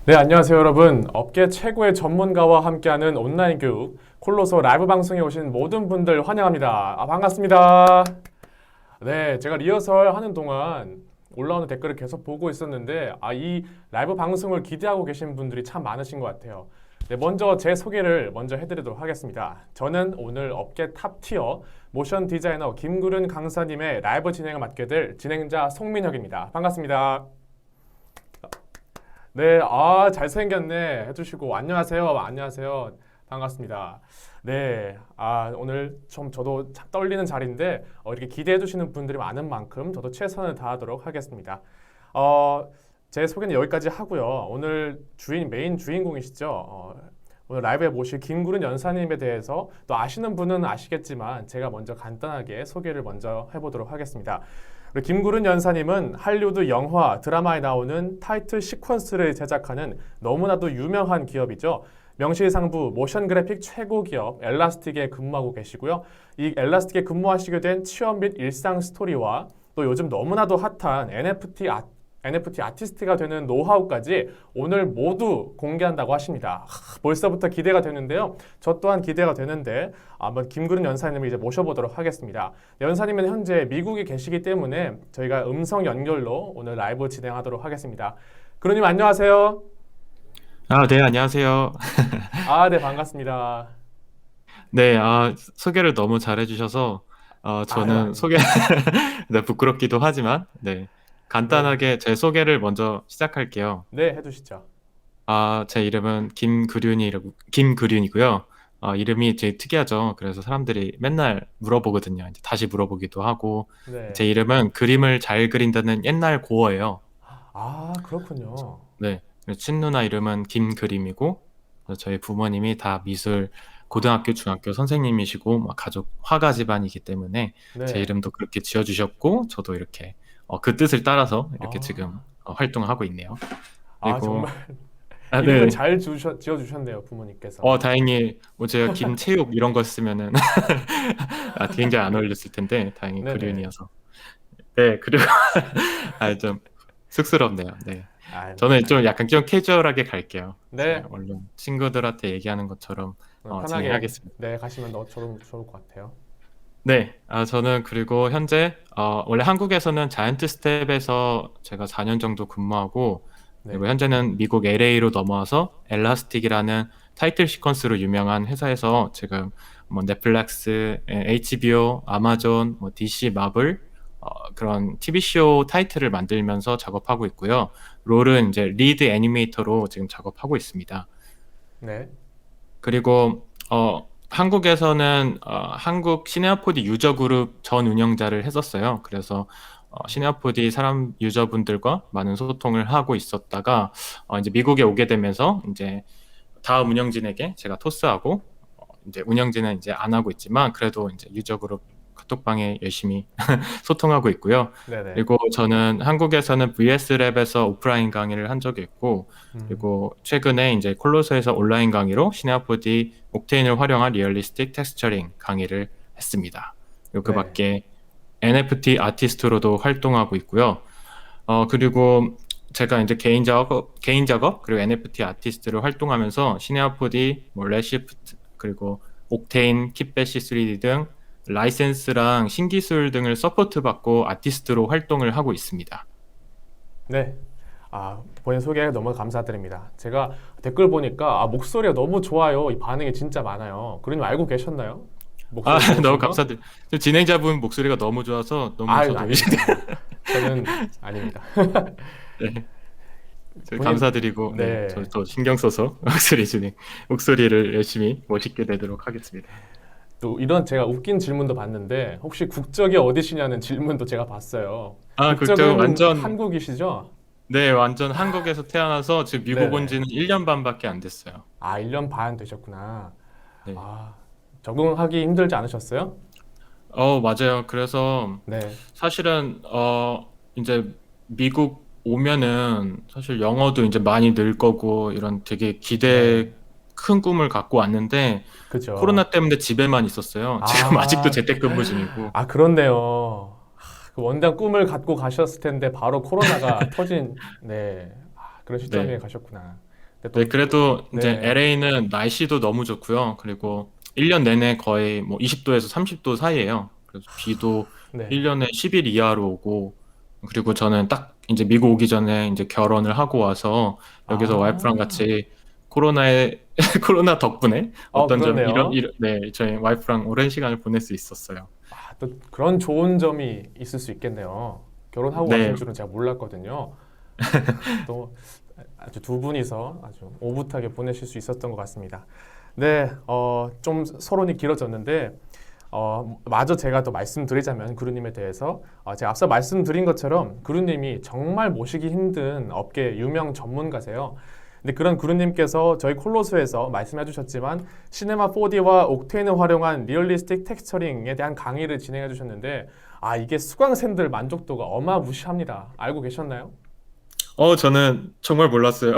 네, 안녕하세요, 여러분. 업계 최고의 전문가와 함께하는 온라인 교육, 콜로소 라이브 방송에 오신 모든 분들 환영합니다. 반갑습니다. 네, 제가 리허설 하는 동안 올라오는 댓글을 계속 보고 있었는데, 이 라이브 방송을 기대하고 계신 분들이 참 많으신 것 같아요. 네, 먼저 제 소개를 먼저 해드리도록 하겠습니다. 저는 오늘 업계 탑티어 모션 디자이너 김구륜 강사님의 라이브 진행을 맡게 될 진행자 송민혁입니다. 반갑습니다. 네, 잘생겼네 해주시고, 안녕하세요. 안녕하세요. 반갑습니다. 네, 오늘 좀 저도 참 떨리는 자리인데, 이렇게 기대해주시는 분들이 많은 만큼 저도 최선을 다하도록 하겠습니다. 어, 제 소개는 여기까지 하고요. 오늘 메인 주인공이시죠. 오늘 라이브에 모실 김구른 연사님에 대해서 또 아시는 분은 아시겠지만, 제가 먼저 간단하게 소개를 먼저 해보도록 하겠습니다. 우리 김구른 연사님은 할리우드 영화, 드라마에 나오는 타이틀 시퀀스를 제작하는 너무나도 유명한 기업이죠. 명실상부 모션 그래픽 최고 기업 엘라스틱에 근무하고 계시고요. 이 엘라스틱에 근무하시게 된 취업 및 일상 스토리와 또 요즘 너무나도 핫한 NFT 아티스트가 되는 노하우까지 오늘 모두 공개한다고 하십니다. 벌써부터 기대가 되는데요. 저 또한 기대가 되는데 한번 김구른 연사님을 이제 모셔보도록 하겠습니다. 연사님은 현재 미국에 계시기 때문에 저희가 음성 연결로 오늘 라이브 진행하도록 하겠습니다. 구른님 안녕하세요. 네, 안녕하세요. 네, 반갑습니다. 네, 소개를 너무 잘해주셔서, 저는 아닙니다. 네, 부끄럽기도 하지만, 네, 네, 간단하게 제 소개를 먼저 시작할게요. 네, 해주시죠. 제 이름은 김그륜이고요. 이름이 되게 특이하죠. 그래서 사람들이 맨날 물어보거든요. 이제 다시 물어보기도 하고, 네. 제 이름은 그림을 잘 그린다는 옛날 고어예요. 그렇군요. 네, 친누나 이름은 김그림이고, 저희 부모님이 다 고등학교, 중학교 선생님이시고, 막 가족 화가 집안이기 때문에 제 네. 이름도 그렇게 지어주셨고, 저도 이렇게 그 뜻을 따라서 이렇게 지금 아, 활동하고 있네요. 정말 그리고, 이름을 네. 잘 지어주셨네요, 부모님께서. 다행히, 제가 김체육 이런 거 쓰면은, 굉장히 안 어울렸을 텐데, 다행히 네네. 그륜이어서. 네, 그리고, 좀 쑥스럽네요. 네. 저는 좀 약간 좀 캐주얼하게 갈게요. 이제 네, 얼른 친구들한테 얘기하는 것처럼 편하게 진행하겠습니다. 네 가시면 저도 좋을 것 같아요. 네, 저는 그리고 현재 원래 한국에서는 자이언트 스텝에서 제가 4년 정도 근무하고 네, 그리고 현재는 미국 LA로 넘어와서 엘라스틱이라는 타이틀 시퀀스로 유명한 회사에서 지금 뭐 넷플릭스, HBO, 아마존, 뭐 DC, 마블 그런 TV쇼 타이틀을 만들면서 작업하고 있고요. 롤은 이제 리드 애니메이터로 지금 작업하고 있습니다. 네, 그리고 한국에서는 한국 시네아포디 유저 그룹 전 운영자를 했었어요. 그래서 시네아포디 사람 유저분들과 많은 소통을 하고 있었다가 이제 미국에 오게 되면서 이제 다음 운영진에게 제가 토스하고 이제 운영진은 이제 안 하고 있지만 그래도 이제 유저 그룹 카톡방에 열심히 소통하고 있고요. 네네. 그리고 저는 한국에서는 VS랩에서 오프라인 강의를 한 적이 있고, 음, 그리고 최근에 이제 콜로스에서 온라인 강의로 시네아포디 옥테인을 활용한 리얼리스틱 텍스처링 강의를 했습니다. 그리고 그 네, 밖에 NFT 아티스트로도 활동하고 있고요. 그리고 제가 이제 개인 작업, 그리고 NFT 아티스트를 활동하면서 시네아포디, 뭐 레시프트, 그리고 옥테인, kitbash 3D 등 라이센스랑 신기술 등을 서포트 받고 아티스트로 활동을 하고 있습니다. 네. 본인 소개 너무 감사드립니다. 제가 댓글 보니까 목소리가 너무 좋아요. 이 반응이 진짜 많아요. 그러님 알고 계셨나요? 목소리 너무 좋으신 거? 감사드립니다. 진행자분 목소리가 너무 좋아서 너무 저도 의식, 아닙니다. 저는 아닙니다. 네, 본인 감사드리고, 네, 네. 저 신경 써서 목소리를 열심히 멋있게 내도록 하겠습니다. 또 이런 제가 웃긴 질문도 봤는데 혹시 국적이 어디시냐는 질문도 제가 봤어요. 극적 국적은 완전, 한국이시죠? 네, 완전 한국에서 태어나서 지금 미국 온 네네. 지는 1년 반밖에 안 됐어요. 1년 반 되셨구나. 네. 아, 적응하기 힘들지 않으셨어요? 맞아요. 그래서 네. 사실은 이제 미국 오면은 사실 영어도 이제 많이 늘 거고 이런 되게 네. 큰 꿈을 갖고 왔는데 그죠. 코로나 때문에 집에만 있었어요. 지금 아직도 재택근무 중이고. 그렇네요. 그 원단 꿈을 갖고 가셨을 텐데 바로 코로나가 터진, 네. 그런 시점에 네. 가셨구나. 근데 네, 또 그래도 이제 네. LA는 날씨도 너무 좋고요. 그리고 1년 내내 거의 뭐 20도에서 30도 사이예요. 그래서 비도 네. 1년에 10일 이하로 오고, 그리고 저는 딱 이제 미국 오기 전에 이제 결혼을 하고 와서 여기서 와이프랑 아. 같이 코로나에 코로나 덕분에 어떤 점 그렇네요. 네, 저희 와이프랑 오랜 시간을 보낼 수 있었어요. 또 그런 좋은 점이 있을 수 있겠네요. 결혼하고 네, 가신 줄은 제가 몰랐거든요. 또 아주 두 분이서 아주 오붓하게 보내실 수 있었던 것 같습니다. 네, 좀 서론이 길어졌는데, 마저 제가 또 말씀드리자면 그루님에 대해서 제가 앞서 말씀드린 것처럼 그루님이 정말 모시기 힘든 업계 유명 전문가세요. 근데 그런 그루님께서 저희 콜로스에서 말씀해 주셨지만 시네마 4D와 옥테인을 활용한 리얼리스틱 텍스처링에 대한 강의를 진행해 주셨는데 이게 수강생들 만족도가 어마무시합니다. 알고 계셨나요? 저는 정말 몰랐어요.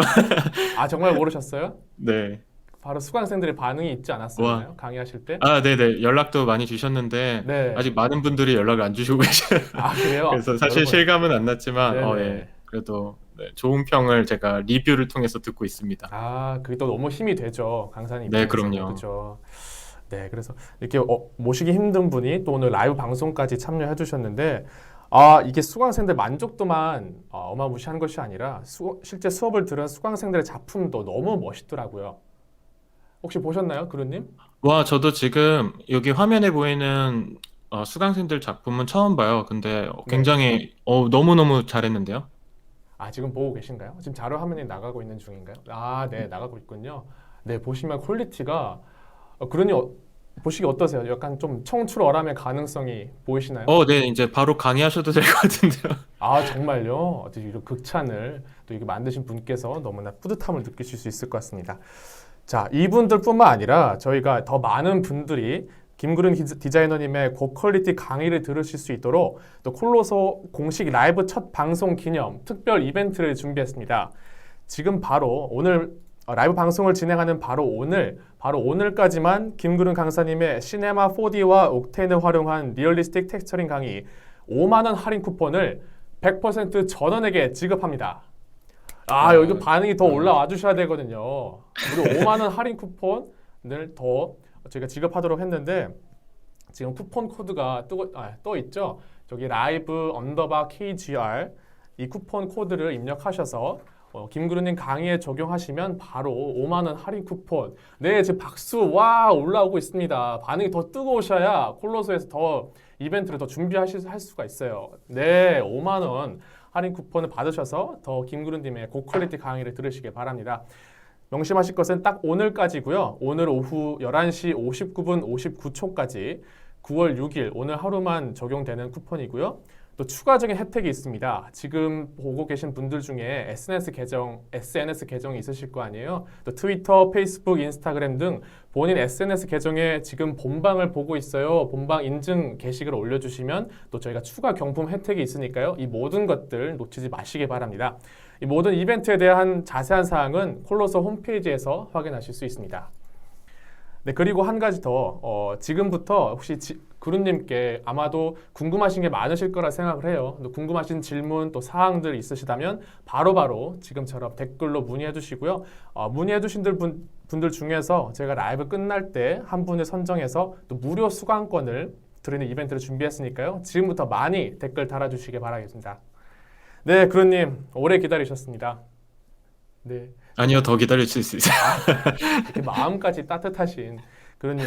정말 모르셨어요? 네, 바로 수강생들의 반응이 있지 와, 않았었나요? 강의하실 때? 네네. 연락도 많이 주셨는데, 네. 아직 많은 분들이 연락을 안 주시고 계셔요. 그래요? 그래서 사실 여러분. 실감은 안 났지만, 예. 네네. 그래도 네, 좋은 평을 제가 리뷰를 통해서 듣고 있습니다. 그게 또 너무 힘이 되죠. 강사님 네, 입장에서는. 그럼요. 그죠? 네, 그래서 이렇게 모시기 힘든 분이 또 오늘 라이브 방송까지 참여해 주셨는데, 이게 수강생들 만족도만 어마무시한 것이 아니라 실제 수업을 들은 수강생들의 작품도 너무 멋있더라고요. 혹시 보셨나요, 그루님? 와, 저도 지금 여기 화면에 보이는 수강생들 작품은 처음 봐요. 근데 네. 굉장히 너무너무 잘했는데요. 지금 보고 계신가요? 지금 자료 화면이 나가고 있는 중인가요? 네, 나가고 있군요. 네, 보시면 퀄리티가 그러니 보시기 어떠세요? 약간 좀 청출어람의 가능성이 보이시나요? 네, 이제 바로 강의하셔도 될 것 같은데요. 정말요? 이런 극찬을 또 이게 만드신 분께서 너무나 뿌듯함을 느끼실 수 있을 것 같습니다. 자, 이분들뿐만 아니라 저희가 더 많은 분들이 김구른 디자이너님의 고퀄리티 강의를 들으실 수 있도록 또 콜로소 공식 라이브 첫 방송 기념 특별 이벤트를 준비했습니다. 지금 바로 오늘 라이브 방송을 진행하는 바로 오늘까지만 김구른 강사님의 시네마 4D와 옥테인을 활용한 리얼리스틱 텍스처링 강의 5만 원 할인 쿠폰을 100% 전원에게 지급합니다. 여기도 반응이 더 올라와 주셔야 되거든요. 무려 5만 원 할인 쿠폰을 더 저희가 지급하도록 했는데 지금 쿠폰 코드가 떠 있죠. 저기 라이브 언더바 KGR 이 쿠폰 코드를 입력하셔서 김그루님 강의에 적용하시면 바로 5만 원 할인 쿠폰. 네, 지금 박수 올라오고 있습니다. 반응이 더 뜨거우셔야 콜로소에서 더 이벤트를 더 할 수가 있어요. 네, 5만 원 할인 쿠폰을 받으셔서 더 김그루님의 고퀄리티 강의를 들으시길 바랍니다. 명심하실 것은 딱 오늘까지고요. 오늘 오후 11시 59분 59초까지 9월 6일 오늘 하루만 적용되는 쿠폰이고요. 또 추가적인 혜택이 있습니다. 지금 보고 계신 분들 중에 SNS 계정이 있으실 거 아니에요. 또 트위터, 페이스북, 인스타그램 등 본인 SNS 계정에 지금 본방을 보고 있어요. 본방 인증 게시글을 올려주시면 또 저희가 추가 경품 혜택이 있으니까요. 이 모든 것들 놓치지 마시기 바랍니다. 이 모든 이벤트에 대한 자세한 사항은 콜로서 홈페이지에서 확인하실 수 있습니다. 네, 그리고 한 가지 더, 지금부터 혹시 구름님께 아마도 궁금하신 게 많으실 거라 생각을 해요. 또 궁금하신 질문 또 사항들 있으시다면 바로바로 지금처럼 댓글로 문의해 주시고요. 문의해 주신 분들 중에서 제가 라이브 끝날 때 한 분을 선정해서 또 무료 수강권을 드리는 이벤트를 준비했으니까요. 지금부터 많이 댓글 달아주시기 바라겠습니다. 네, 구름님 오래 기다리셨습니다. 네. 아니요, 더 기다릴 수 있어요. 이렇게 마음까지 따뜻하신 그루님.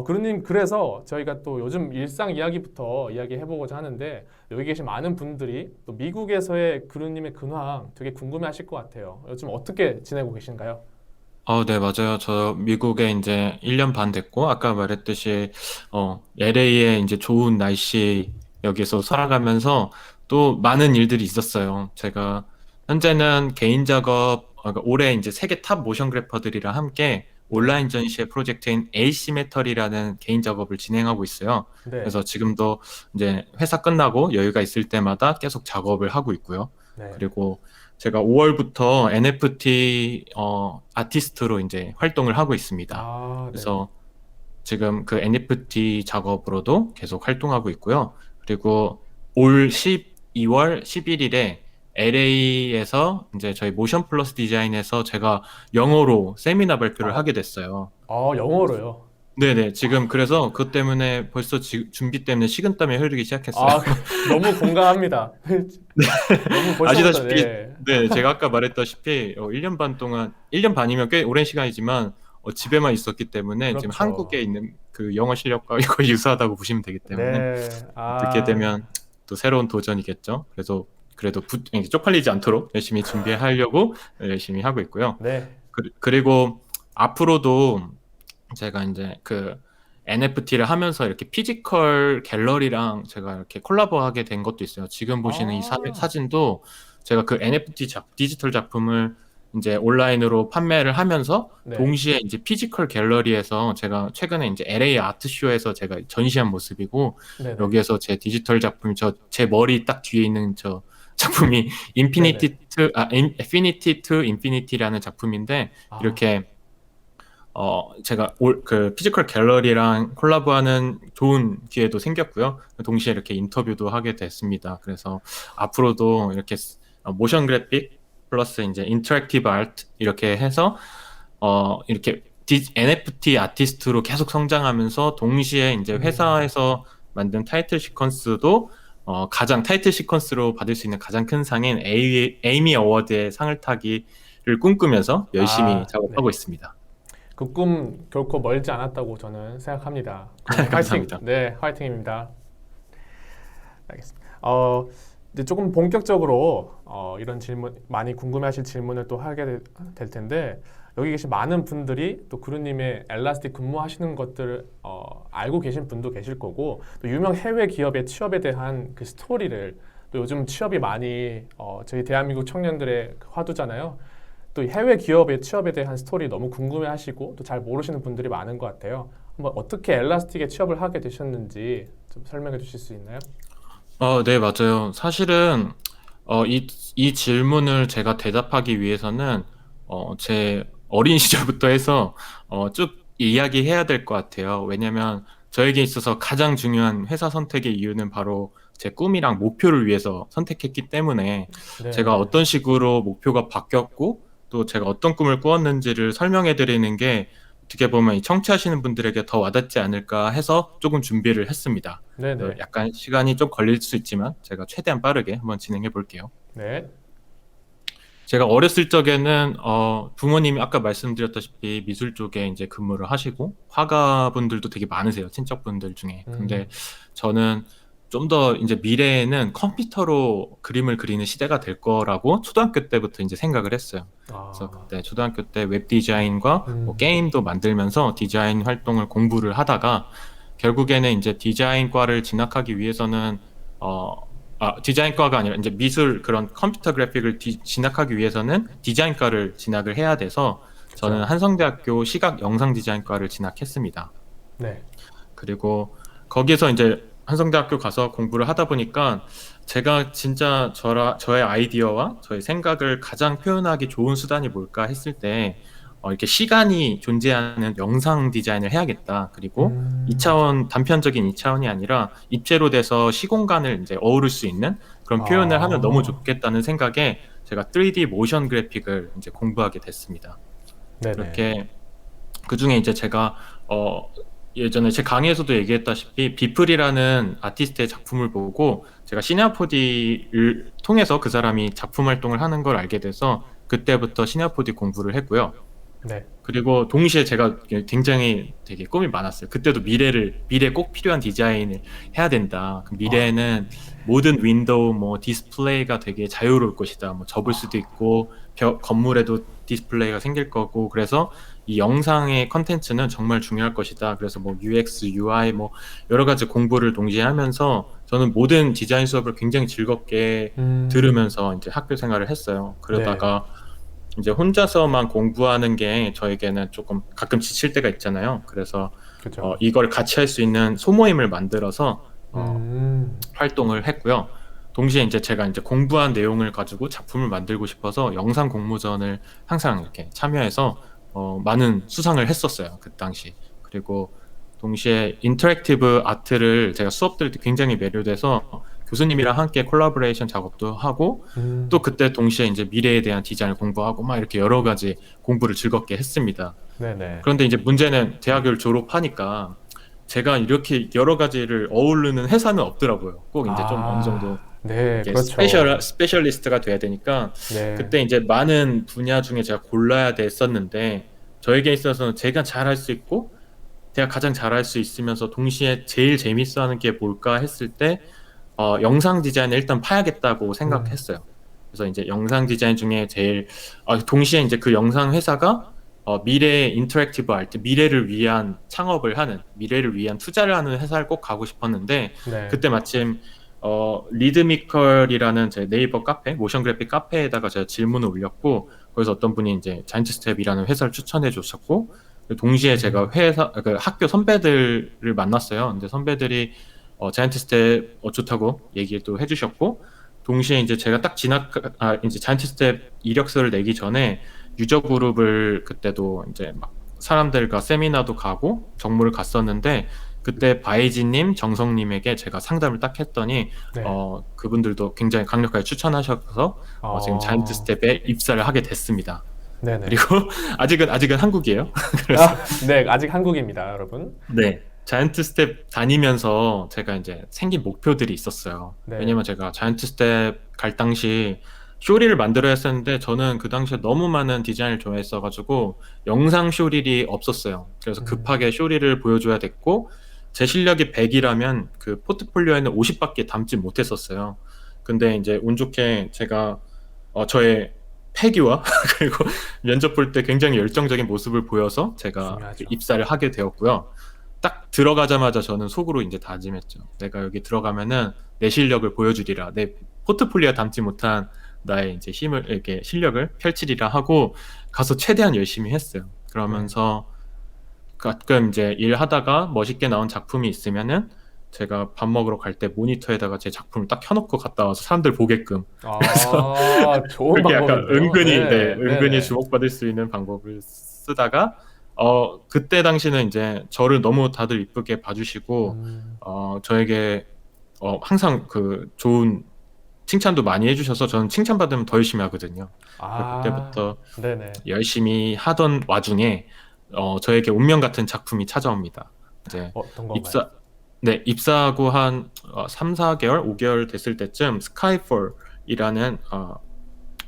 그루님, 그래서 저희가 또 요즘 일상 이야기부터 이야기해보고자 하는데 여기 계신 많은 분들이 또 미국에서의 그루님의 근황 되게 궁금해하실 것 같아요. 요즘 어떻게 지내고 계신가요? 네, 맞아요. 저 미국에 이제 1년 반 됐고, 아까 말했듯이, LA에 이제 좋은 날씨 여기서 살아가면서 또 많은 일들이 있었어요. 제가 현재는 개인 작업, 그러니까 올해 이제 세계 탑 모션 그래퍼들이랑 함께 네, 온라인 전시회 프로젝트인 에이시메털이라는 개인 작업을 진행하고 있어요. 네, 그래서 지금도 이제 회사 끝나고 여유가 있을 때마다 계속 작업을 하고 있고요. 네. 그리고 제가 5월부터 NFT 아티스트로 이제 활동을 하고 있습니다. 네. 그래서 지금 그 NFT 작업으로도 계속 활동하고 있고요. 그리고 올 12월 11일에 LA에서 이제 저희 모션 플러스 디자인에서 제가 영어로 세미나 발표를 아, 하게 됐어요. 영어로요. 네네. 지금 그래서 그것 때문에 벌써 준비 때문에 식은땀이 흐르기 시작했어요. 아, 너무 공감합니다. 너무 벌써부터, 아시다시피, 네. 네, 제가 아까 말했다시피 1년 반 동안, 1년 반이면 꽤 오랜 시간이지만 집에만 있었기 때문에 지금 한국에 그렇죠. 있는 그 영어 실력과 거의 유사하다고 보시면 되기 때문에 네. 어떻게 아, 되면 또 새로운 도전이겠죠. 그래도 이렇게 쪽팔리지 않도록 열심히 준비하려고 열심히 하고 있고요. 네. 그리고 앞으로도 제가 이제 그 NFT를 하면서 이렇게 피지컬 갤러리랑 제가 이렇게 콜라보하게 된 것도 있어요. 지금 보시는 이 아, 사진도 제가 그 NFT 디지털 작품을 이제 온라인으로 판매를 하면서 네. 동시에 이제 피지컬 갤러리에서 제가 최근에 이제 LA 아트쇼에서 제가 전시한 모습이고, 네네. 여기에서 제 디지털 작품 제 머리 딱 뒤에 있는 저 작품이 네네. Infinity to Infinity라는 작품인데, 아, 이렇게 제가 그 피지컬 갤러리랑 콜라보하는 좋은 기회도 생겼고요. 동시에 이렇게 인터뷰도 하게 됐습니다. 그래서 앞으로도 이렇게 모션 그래픽 플러스 이제 인터랙티브 아트 이렇게 해서 이렇게 NFT 아티스트로 계속 성장하면서 동시에 이제 음, 회사에서 만든 타이틀 시퀀스도 가장 타이틀 시퀀스로 받을 수 있는 가장 큰 상인 에이미 어워드의 상을 타기를 꿈꾸면서 열심히 네. 작업하고 있습니다. 그 꿈 결코 멀지 않았다고 저는 생각합니다. 그럼 화이팅! 감사합니다. 네, 화이팅입니다. 알겠습니다. 이제 조금 본격적으로 이런 질문, 많이 궁금해하실 질문을 또 하게 될 텐데 여기 계신 많은 분들이 또 구루님의 엘라스틱 근무하시는 것들을 알고 계신 분도 계실 거고 또 유명 해외 기업의 취업에 대한 그 스토리를 또 요즘 취업이 많이 저희 대한민국 청년들의 그 화두잖아요. 또 해외 기업의 취업에 대한 스토리 너무 궁금해하시고 또 잘 모르시는 분들이 많은 것 같아요. 한번 어떻게 엘라스틱에 취업을 하게 되셨는지 좀 설명해 주실 수 있나요? 네, 맞아요. 사실은 이 질문을 제가 대답하기 위해서는 제 어린 시절부터 해서 쭉 이야기해야 될 것 같아요. 왜냐면 저에게 있어서 가장 중요한 회사 선택의 이유는 바로 제 꿈이랑 목표를 위해서 선택했기 때문에 제가 네, 어떤 식으로 목표가 바뀌었고 또 제가 어떤 꿈을 꾸었는지를 설명해 드리는 게 어떻게 보면 이 청취하시는 분들에게 더 와닿지 않을까 해서 조금 준비를 했습니다. 그래서 네네, 약간 시간이 좀 걸릴 수 있지만 제가 최대한 빠르게 한번 진행해 볼게요. 네, 제가 어렸을 적에는 부모님이 아까 말씀드렸다시피 미술 쪽에 이제 근무를 하시고 화가분들도 되게 많으세요. 친척분들 중에. 근데 음, 저는 좀 더 이제 미래에는 컴퓨터로 그림을 그리는 시대가 될 거라고 초등학교 때부터 이제 생각을 했어요. 그래서 아, 그때 초등학교 때 웹 디자인과 뭐 음, 게임도 만들면서 디자인 활동을 공부를 하다가 결국에는 이제 디자인과를 진학하기 위해서는 어, 디자인과가 아니라 이제 미술 그런 컴퓨터 그래픽을 진학하기 위해서는 디자인과를 진학을 해야 돼서 저는 그죠, 한성대학교 시각 영상 디자인과를 진학했습니다. 네, 그리고 거기에서 이제 한성대학교 가서 공부를 하다 보니까 제가 진짜 저의 아이디어와 저의 생각을 가장 표현하기 좋은 수단이 뭘까 했을 때 이렇게 시간이 존재하는 영상 디자인을 해야겠다. 그리고 음, 단편적인 2차원이 아니라 입체로 돼서 시공간을 이제 어우를 수 있는 그런 표현을 하면 너무 아, 좋겠다는 생각에 제가 3D 모션 그래픽을 이제 공부하게 됐습니다. 네네, 그렇게 그중에 이제 제가 예전에 제 강의에서도 얘기했다시피 비플이라는 아티스트의 작품을 보고 제가 시네아포디를 통해서 그 사람이 작품 활동을 하는 걸 알게 돼서 그때부터 시네아포디 공부를 했고요. 네, 그리고 동시에 제가 굉장히 되게 꿈이 많았어요. 그때도 미래 꼭 필요한 디자인을 해야 된다. 그 아, 미래에는 모든 윈도우, 뭐 디스플레이가 되게 자유로울 것이다. 뭐 접을 수도 있고 건물에도 디스플레이가 생길 거고 그래서 이 영상의 컨텐츠는 정말 중요할 것이다. 그래서 뭐 UX, UI 뭐 여러 가지 공부를 동시에 하면서 저는 모든 디자인 수업을 굉장히 즐겁게 음, 들으면서 이제 학교 생활을 했어요. 네, 그러다가 이제 혼자서만 공부하는 게 저에게는 조금 가끔 지칠 때가 있잖아요. 그래서 그죠, 이걸 같이 할 수 있는 소모임을 만들어서 음, 활동을 했고요. 동시에 이제 제가 이제 공부한 내용을 가지고 작품을 만들고 싶어서 영상 공모전을 항상 이렇게 참여해서 많은 수상을 했었어요. 그 당시. 그리고 동시에 인터랙티브 아트를 제가 수업 들을 때 굉장히 매료돼서 교수님이랑 함께 콜라보레이션 작업도 하고 또 그때 동시에 이제 미래에 대한 디자인을 공부하고 막 이렇게 여러 가지 공부를 즐겁게 했습니다. 네네. 그런데 이제 문제는 대학을 졸업하니까 제가 이렇게 여러 가지를 어우르는 회사는 없더라고요. 꼭 이제 좀 어느 정도 네, 이렇게 그렇죠. 스페셜리스트가 돼야 되니까 네. 그때 이제 많은 분야 중에 제가 골라야 됐었는데 저에게 있어서는 제가 잘할 수 있고 제가 가장 잘할 수 있으면서 동시에 제일 재밌어하는 게 뭘까 했을 때 영상 디자인을 일단 파야겠다고 음, 생각했어요. 그래서 이제 영상 디자인 중에 제일 동시에 이제 그 영상 회사가 미래의 인터랙티브 아트, 미래를 위한 창업을 하는, 미래를 위한 투자를 하는 회사를 꼭 가고 싶었는데 네. 그때 마침 리드미컬이라는 제 네이버 카페, 모션 그래픽 카페에다가 제가 질문을 올렸고 거기서 어떤 분이 이제 자이언트 스텝이라는 회사를 추천해 주셨고 동시에 제가 그 학교 선배들을 만났어요. 근데 선배들이 자이언트 스텝 좋다고 얘기도 해주셨고 동시에 이제 제가 딱 이제 자이언트 스텝 이력서를 내기 전에 유저 그룹을 그때도 이제 막 사람들과 세미나도 가고 정모를 갔었는데 그때 바이진님, 정성님에게 제가 상담을 딱 했더니 네. 그분들도 굉장히 강력하게 추천하셔서 지금 자이언트 어, 스텝에 입사를 하게 됐습니다. 네네. 그리고 아직은 한국이에요. 그래서 네, 아직 한국입니다, 여러분. 네. 자이언트 스텝 다니면서 제가 이제 생긴 목표들이 있었어요. 네. 왜냐면 제가 자이언트 스텝 갈 당시 쇼리를 만들어야 했었는데 저는 그 당시에 너무 많은 디자인을 좋아했어가지고 영상 쇼릴이 없었어요. 그래서 음, 급하게 쇼리를 보여줘야 됐고 제 실력이 100이라면 그 포트폴리오에는 50밖에 담지 못했었어요. 근데 이제 운 좋게 제가 저의 패기와 그리고 면접 볼 때 굉장히 열정적인 모습을 보여서 제가 그 중요하죠. 입사를 하게 되었고요. 딱 들어가자마자 저는 속으로 이제 다짐했죠. 내가 여기 들어가면은 내 실력을 보여주리라. 내 포트폴리오에 담지 못한 나의 이제 힘을 이렇게 실력을 펼치리라 하고 가서 최대한 열심히 했어요. 네. 그러면서 가끔 이제 일하다가 멋있게 나온 작품이 있으면은 제가 밥 먹으러 갈 때 모니터에다가 제 작품을 딱 켜놓고 갔다 와서 사람들 보게끔 그래서 좋은 그렇게 약간 방법인데요. 네, 은근히 네네. 주목받을 수 있는 방법을 쓰다가 그때 당시는 이제 저를 너무 다들 이쁘게 봐주시고 음, 저에게 항상 그 좋은 칭찬도 많이 해주셔서 저는 칭찬받으면 더 열심히 하거든요. 그래서 아, 그때부터 네네. 열심히 하던 와중에 저에게 운명 같은 작품이 찾아옵니다. 이제 어떤 건가요? 입사 네, 입사하고 한 3, 4개월, 5개월 됐을 때쯤 스카이폴이라는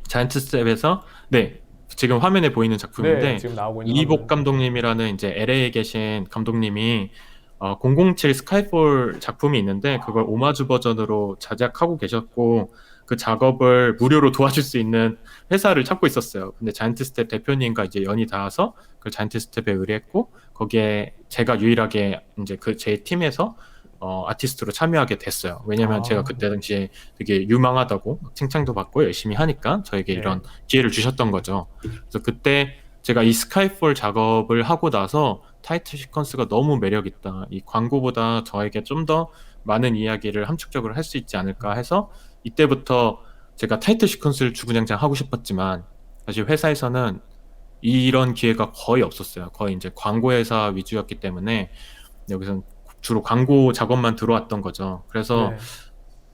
자이언트 스텝에서 네, 지금 화면에 보이는 네, 작품인데 지금 나오고 있는 이복 화면. 감독님이라는 이제 LA에 계신 감독님이 007 스카이폴 작품이 있는데 그걸 오마주 버전으로 제작하고 계셨고 그 작업을 무료로 도와줄 수 있는 회사를 찾고 있었어요. 근데 자이언트 스텝 대표님과 이제 연이 닿아서 그 자이언트 스텝에 의뢰했고 거기에 제가 유일하게 이제 그 제 팀에서 아티스트로 참여하게 됐어요. 왜냐면 제가 아, 그때 당시에 되게 유망하다고 칭찬도 받고 열심히 하니까 저에게 네. 이런 기회를 주셨던 거죠. 그래서 그때 제가 이 스카이폴 작업을 하고 나서 타이틀 시퀀스가 너무 매력있다. 이 광고보다 저에게 좀 더 많은 이야기를 함축적으로 할 수 있지 않을까 해서 이때부터 제가 타이틀 시퀀스를 주구장창 하고 싶었지만 사실 회사에서는 이런 기회가 거의 없었어요. 거의 이제 광고 회사 위주였기 때문에 여기서 주로 광고 작업만 들어왔던 거죠. 그래서 네.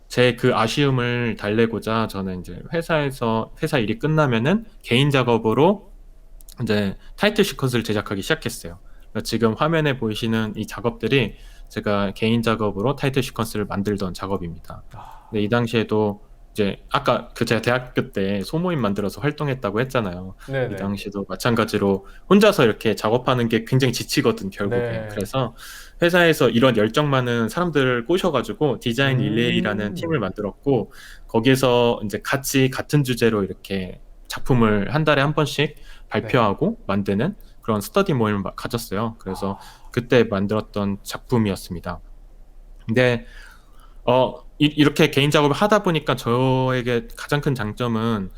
제 그 아쉬움을 달래고자 저는 이제 회사 일이 끝나면은 개인 작업으로 이제 타이틀 시퀀스를 제작하기 시작했어요. 그러니까 지금 화면에 보이시는 이 작업들이 제가 개인 작업으로 타이틀 시퀀스를 만들던 작업입니다. 아, 근데 이 당시에도 이제 아까 그 제가 대학교 때 소모임 만들어서 활동했다고 했잖아요. 이 네네. 당시도 마찬가지로 혼자서 이렇게 작업하는 게 굉장히 지치거든 결국에. 네. 그래서 회사에서 이런 열정 많은 사람들을 꼬셔가지고 디자인 릴레이라는 팀을 음, 만들었고 거기에서 이제 같이 같은 주제로 이렇게 작품을 한 달에 한 번씩 네. 발표하고 만드는 그런 스터디 모임을 가졌어요. 그래서 아, 그때 만들었던 작품이었습니다. 근데 이렇게 개인 작업을 하다 보니까 저에게 가장 큰 장점은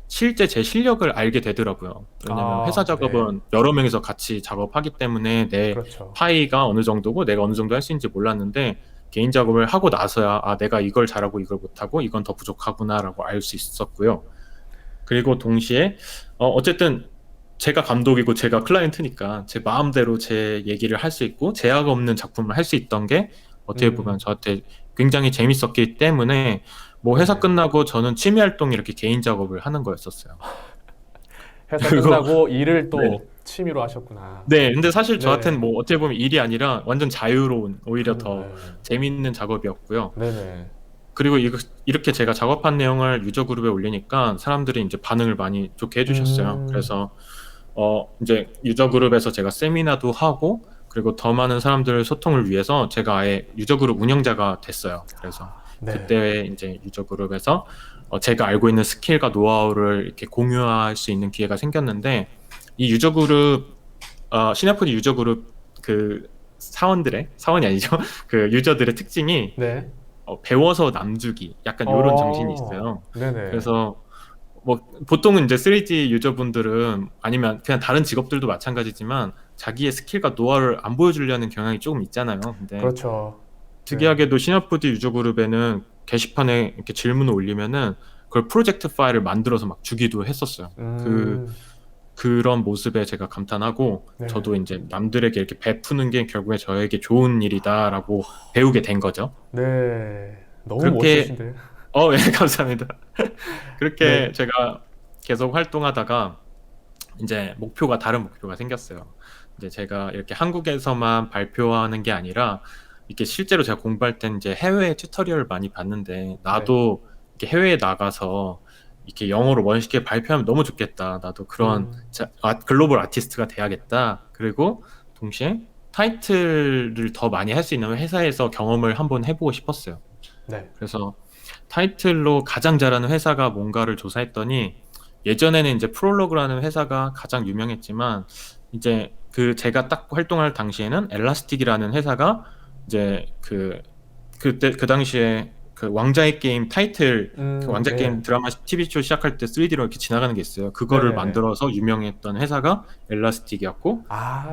실제 제 실력을 알게 되더라고요. 왜냐면 회사 네. 작업은 여러 명이서 같이 작업하기 때문에 내 그렇죠. 파이가 어느 정도고 내가 어느 정도 할 수 있는지 몰랐는데 개인 작업을 하고 나서야 내가 이걸 잘하고 이걸 못하고 이건 더 부족하구나라고 알 수 있었고요. 그리고 동시에 어쨌든 제가 감독이고 제가 클라이언트니까 제 마음대로 제 얘기를 할 수 있고 제약 없는 작품을 할 수 있던 게 어떻게 보면 음, 저한테 굉장히 재밌었기 때문에 뭐 회사 네. 끝나고 저는 취미 활동 이렇게 개인 작업을 하는 거였었어요. 회사 그리고 끝나고 일을 네. 또 취미로 하셨구나. 네, 근데 사실 저한테는 네네. 뭐 어떻게 보면 일이 아니라 완전 자유로운 오히려 더 네. 재밌는 작업이었고요. 네네. 그리고 이렇게 제가 작업한 내용을 유저 그룹에 올리니까 사람들이 이제 반응을 많이 좋게 해주셨어요. 음, 그래서 이제 유저 그룹에서 제가 세미나도 하고 그리고 더 많은 사람들 소통을 위해서 제가 아예 유저 그룹 운영자가 됐어요. 그래서 네. 그때 이제 유저 그룹에서 제가 알고 있는 스킬과 노하우를 이렇게 공유할 수 있는 기회가 생겼는데 이 유저 그룹 시나프리 유저 그룹 그 사원이 아니죠. 그 유저들의 특징이 네. 배워서 남주기 약간 이런 정신이 있어요. 네네. 그래서 뭐 보통은 이제 3D 유저분들은 아니면 그냥 다른 직업들도 마찬가지지만 자기의 스킬과 노하우를 안 보여주려는 경향이 조금 있잖아요. 근데 그렇죠. 네. 특이하게도 시나프디 유저 그룹에는 게시판에 이렇게 질문을 올리면은 그걸 프로젝트 파일을 만들어서 막 주기도 했었어요. 음, 그런 모습에 제가 감탄하고 네. 저도 이제 남들에게 이렇게 베푸는 게 결국에 저에게 좋은 일이다라고 배우게 된 거죠. 네. 너무 그렇게 멋지신데. 예, 감사합니다. 네. 그렇게 제가 계속 활동하다가 이제 다른 목표가 생겼어요. 이제 제가 이렇게 한국에서만 발표하는 게 아니라 이렇게 실제로 제가 공부할 땐 이제 해외 튜토리얼을 많이 봤는데 네. 나도 이렇게 해외에 나가서 이렇게 영어로 멋있게 발표하면 너무 좋겠다. 나도 그런 음, 글로벌 아티스트가 돼야겠다. 그리고 동시에 타이틀을 더 많이 할 수 있는 회사에서 경험을 한번 해보고 싶었어요. 네. 그래서 타이틀로 가장 잘하는 회사가 뭔가를 조사했더니 예전에는 이제 프롤로그라는 회사가 가장 유명했지만 이제 그 제가 딱 활동할 당시에는 엘라스틱이라는 회사가 이제 그때 그 당시에 그 왕자의 게임 타이틀 그 왕자 네. 게임 드라마 TV쇼 시작할 때 3D로 이렇게 지나가는 게 있어요. 그거를 네네네. 만들어서 유명했던 회사가 엘라스틱이었고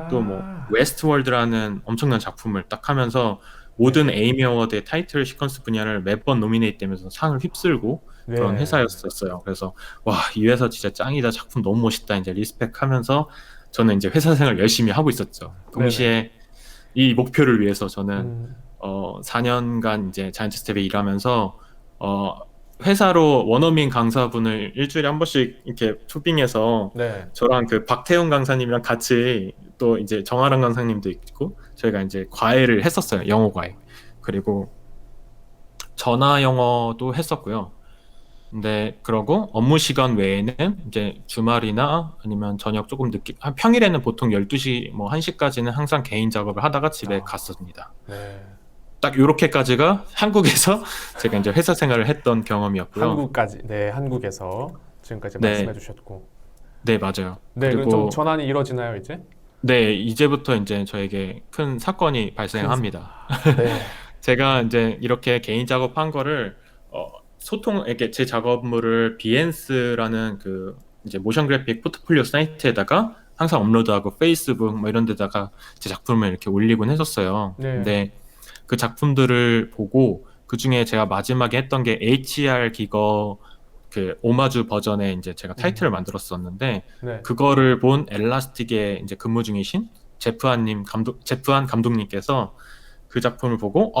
또 뭐 아, 웨스트월드라는 엄청난 작품을 딱 하면서 네. 모든 에이미 어워드의 타이틀 시퀀스 분야를 매번 노미네이트 되면서 상을 휩쓸고 그런 네. 회사였었어요. 그래서 와, 이 회사 진짜 짱이다. 작품 너무 멋있다. 이제 리스펙하면서 저는 이제 회사 생활 열심히 하고 있었죠. 네네. 동시에 이 목표를 위해서 저는 음, 4년간 이제 자이언트 스텝에 일하면서 어, 회사로 원어민 강사분을 일주일에 한 번씩 이렇게 초빙해서 네. 저랑 그 박태훈 강사님이랑 같이 또 이제 정아랑 강사님도 있고 저희가 이제 과외를 했었어요. 영어 과외. 그리고 전화 영어도 했었고요. 근데 그러고 업무 시간 외에는 이제 주말이나 아니면 저녁 조금 늦게 평일에는 보통 12시 뭐 1시까지는 항상 개인 작업을 하다가 집에 아, 갔었습니다. 네. 딱 요렇게까지가 한국에서 제가 이제 회사 생활을 했던 경험이었고요. 한국까지. 네, 한국에서 지금까지 말씀해 네, 주셨고. 네, 맞아요. 네, 그럼 좀 그리고 전환이 이루어지나요, 이제? 네, 이제부터 이제 저에게 큰 사건이 큰 사. 발생합니다. 네. 제가 이제 이렇게 개인 작업한 거를 이렇게 제 작업물을 비엔스라는 그 이제 모션 그래픽 포트폴리오 사이트에다가 항상 업로드하고 페이스북 뭐 이런 데다가 제 작품을 이렇게 올리곤 했었어요. 네. 근데 그 작품들을 보고 그 중에 제가 마지막에 했던 게 HR 기거 그 오마주 버전의 이제 제가 타이틀을 음, 만들었었는데 네. 그거를 본 엘라스틱에 이제 근무 중이신 제프한 감독님께서 그 작품을 보고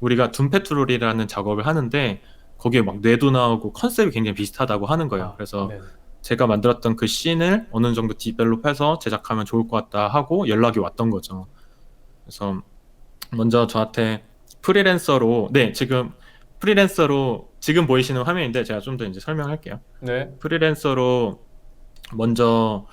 우리가 둠페트롤이라는 작업을 하는데 거기에 막 뇌도 나오고 컨셉이 굉장히 비슷하다고 하는 거예요. 아, 그래서 네. 제가 만들었던 그 씬을 어느 정도 디벨롭해서 제작하면 좋을 것 같다 하고 연락이 왔던 거죠. 그래서 먼저 저한테 지금 프리랜서로 지금 보이시는 화면인데 제가 좀 더 이제 설명할게요. 네. 프리랜서로 먼저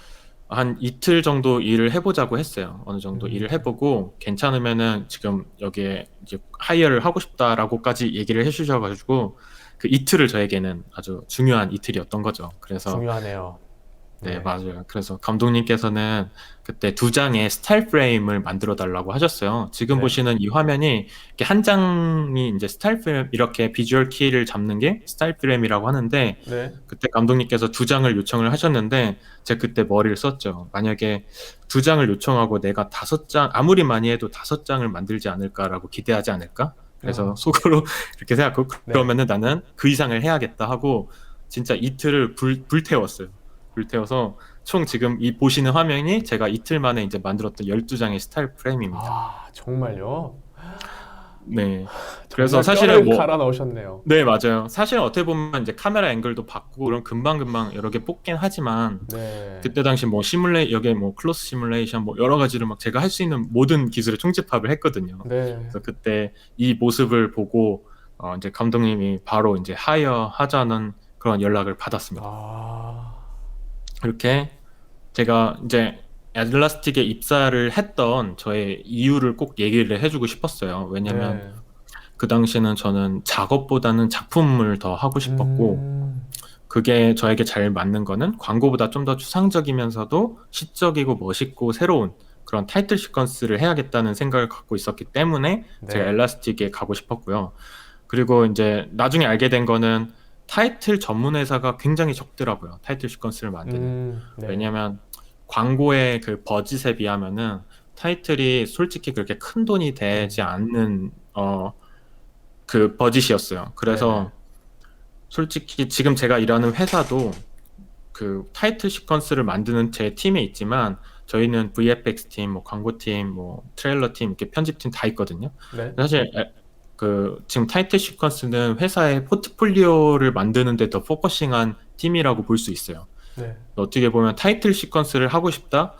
한 이틀 정도 일을 해보자고 했어요. 어느 정도 일을 음, 해보고 괜찮으면은 지금 여기에 이제 하이어를 하고 싶다라고까지 얘기를 해주셔가지고 그 이틀을 저에게는 아주 중요한 이틀이었던 거죠. 그래서 중요하네요. 네, 네. 맞아요. 그래서 감독님께서는 그때 두 장의 스타일 프레임을 만들어 달라고 하셨어요. 지금 네. 보시는 이 화면이 이렇게 한 장이 이제 스타일 프레임, 이렇게 비주얼 키를 잡는 게 스타일 프레임이라고 하는데, 네. 그때 감독님께서 두 장을 요청을 하셨는데, 제가 그때 머리를 썼죠. 만약에 두 장을 요청하고 내가 5장, 아무리 많이 해도 5장을 만들지 않을까라고 기대하지 않을까? 그래서 어, 속으로 이렇게 생각하고, 네. 그러면은 나는 그 이상을 해야겠다 하고, 진짜 이틀을 불태웠어요. 불태워서 총 지금 이 보시는 화면이 제가 이틀 만에 이제 만들었던 12장의 스타일 프레임입니다. 아, 정말요? 네. 그래서 정말 사실은 뼈를 뭐 갈아 넣으셨네요. 네, 맞아요. 사실 어떻게 보면 이제 카메라 앵글도 바꾸고 그럼 금방금방 여러 개 뽑긴 하지만 네. 그때 당시 뭐 여기에 뭐 클로스 시뮬레이션 뭐 여러 가지를 막 제가 할 수 있는 모든 기술을 총집합을 했거든요. 네. 그래서 그때 이 모습을 보고 이제 감독님이 바로 이제 하이어 하자는 그런 연락을 받았습니다. 아. 그렇게 제가 이제 애들라스틱에 입사를 했던 저의 이유를 꼭 얘기를 해주고 싶었어요. 왜냐면 네. 그 당시에는 저는 작업보다는 작품을 더 하고 싶었고 음. 그게 저에게 잘 맞는 거는 광고보다 좀 더 추상적이면서도 시적이고 멋있고 새로운 그런 타이틀 시퀀스를 해야겠다는 생각을 갖고 있었기 때문에 제가 네. 엘라스틱에 가고 싶었고요. 그리고 이제 나중에 알게 된 거는 타이틀 전문 회사가 굉장히 적더라고요. 타이틀 시퀀스를 만드는. 네. 왜냐면 광고의 그 버짓에 비하면은 타이틀이 솔직히 그렇게 큰 돈이 되지 않는 그 버짓이었어요. 네네. 그래서 솔직히 지금 제가 일하는 회사도 그 타이틀 시퀀스를 만드는 제 팀에 있지만 저희는 VFX 팀, 뭐 광고팀, 뭐 트레일러 팀, 이렇게 편집팀 다 있거든요. 네. 사실 그 지금 타이틀 시퀀스는 회사의 포트폴리오를 만드는 데 더 포커싱한 팀이라고 볼 수 있어요. 네. 어떻게 보면 타이틀 시퀀스를 하고 싶다?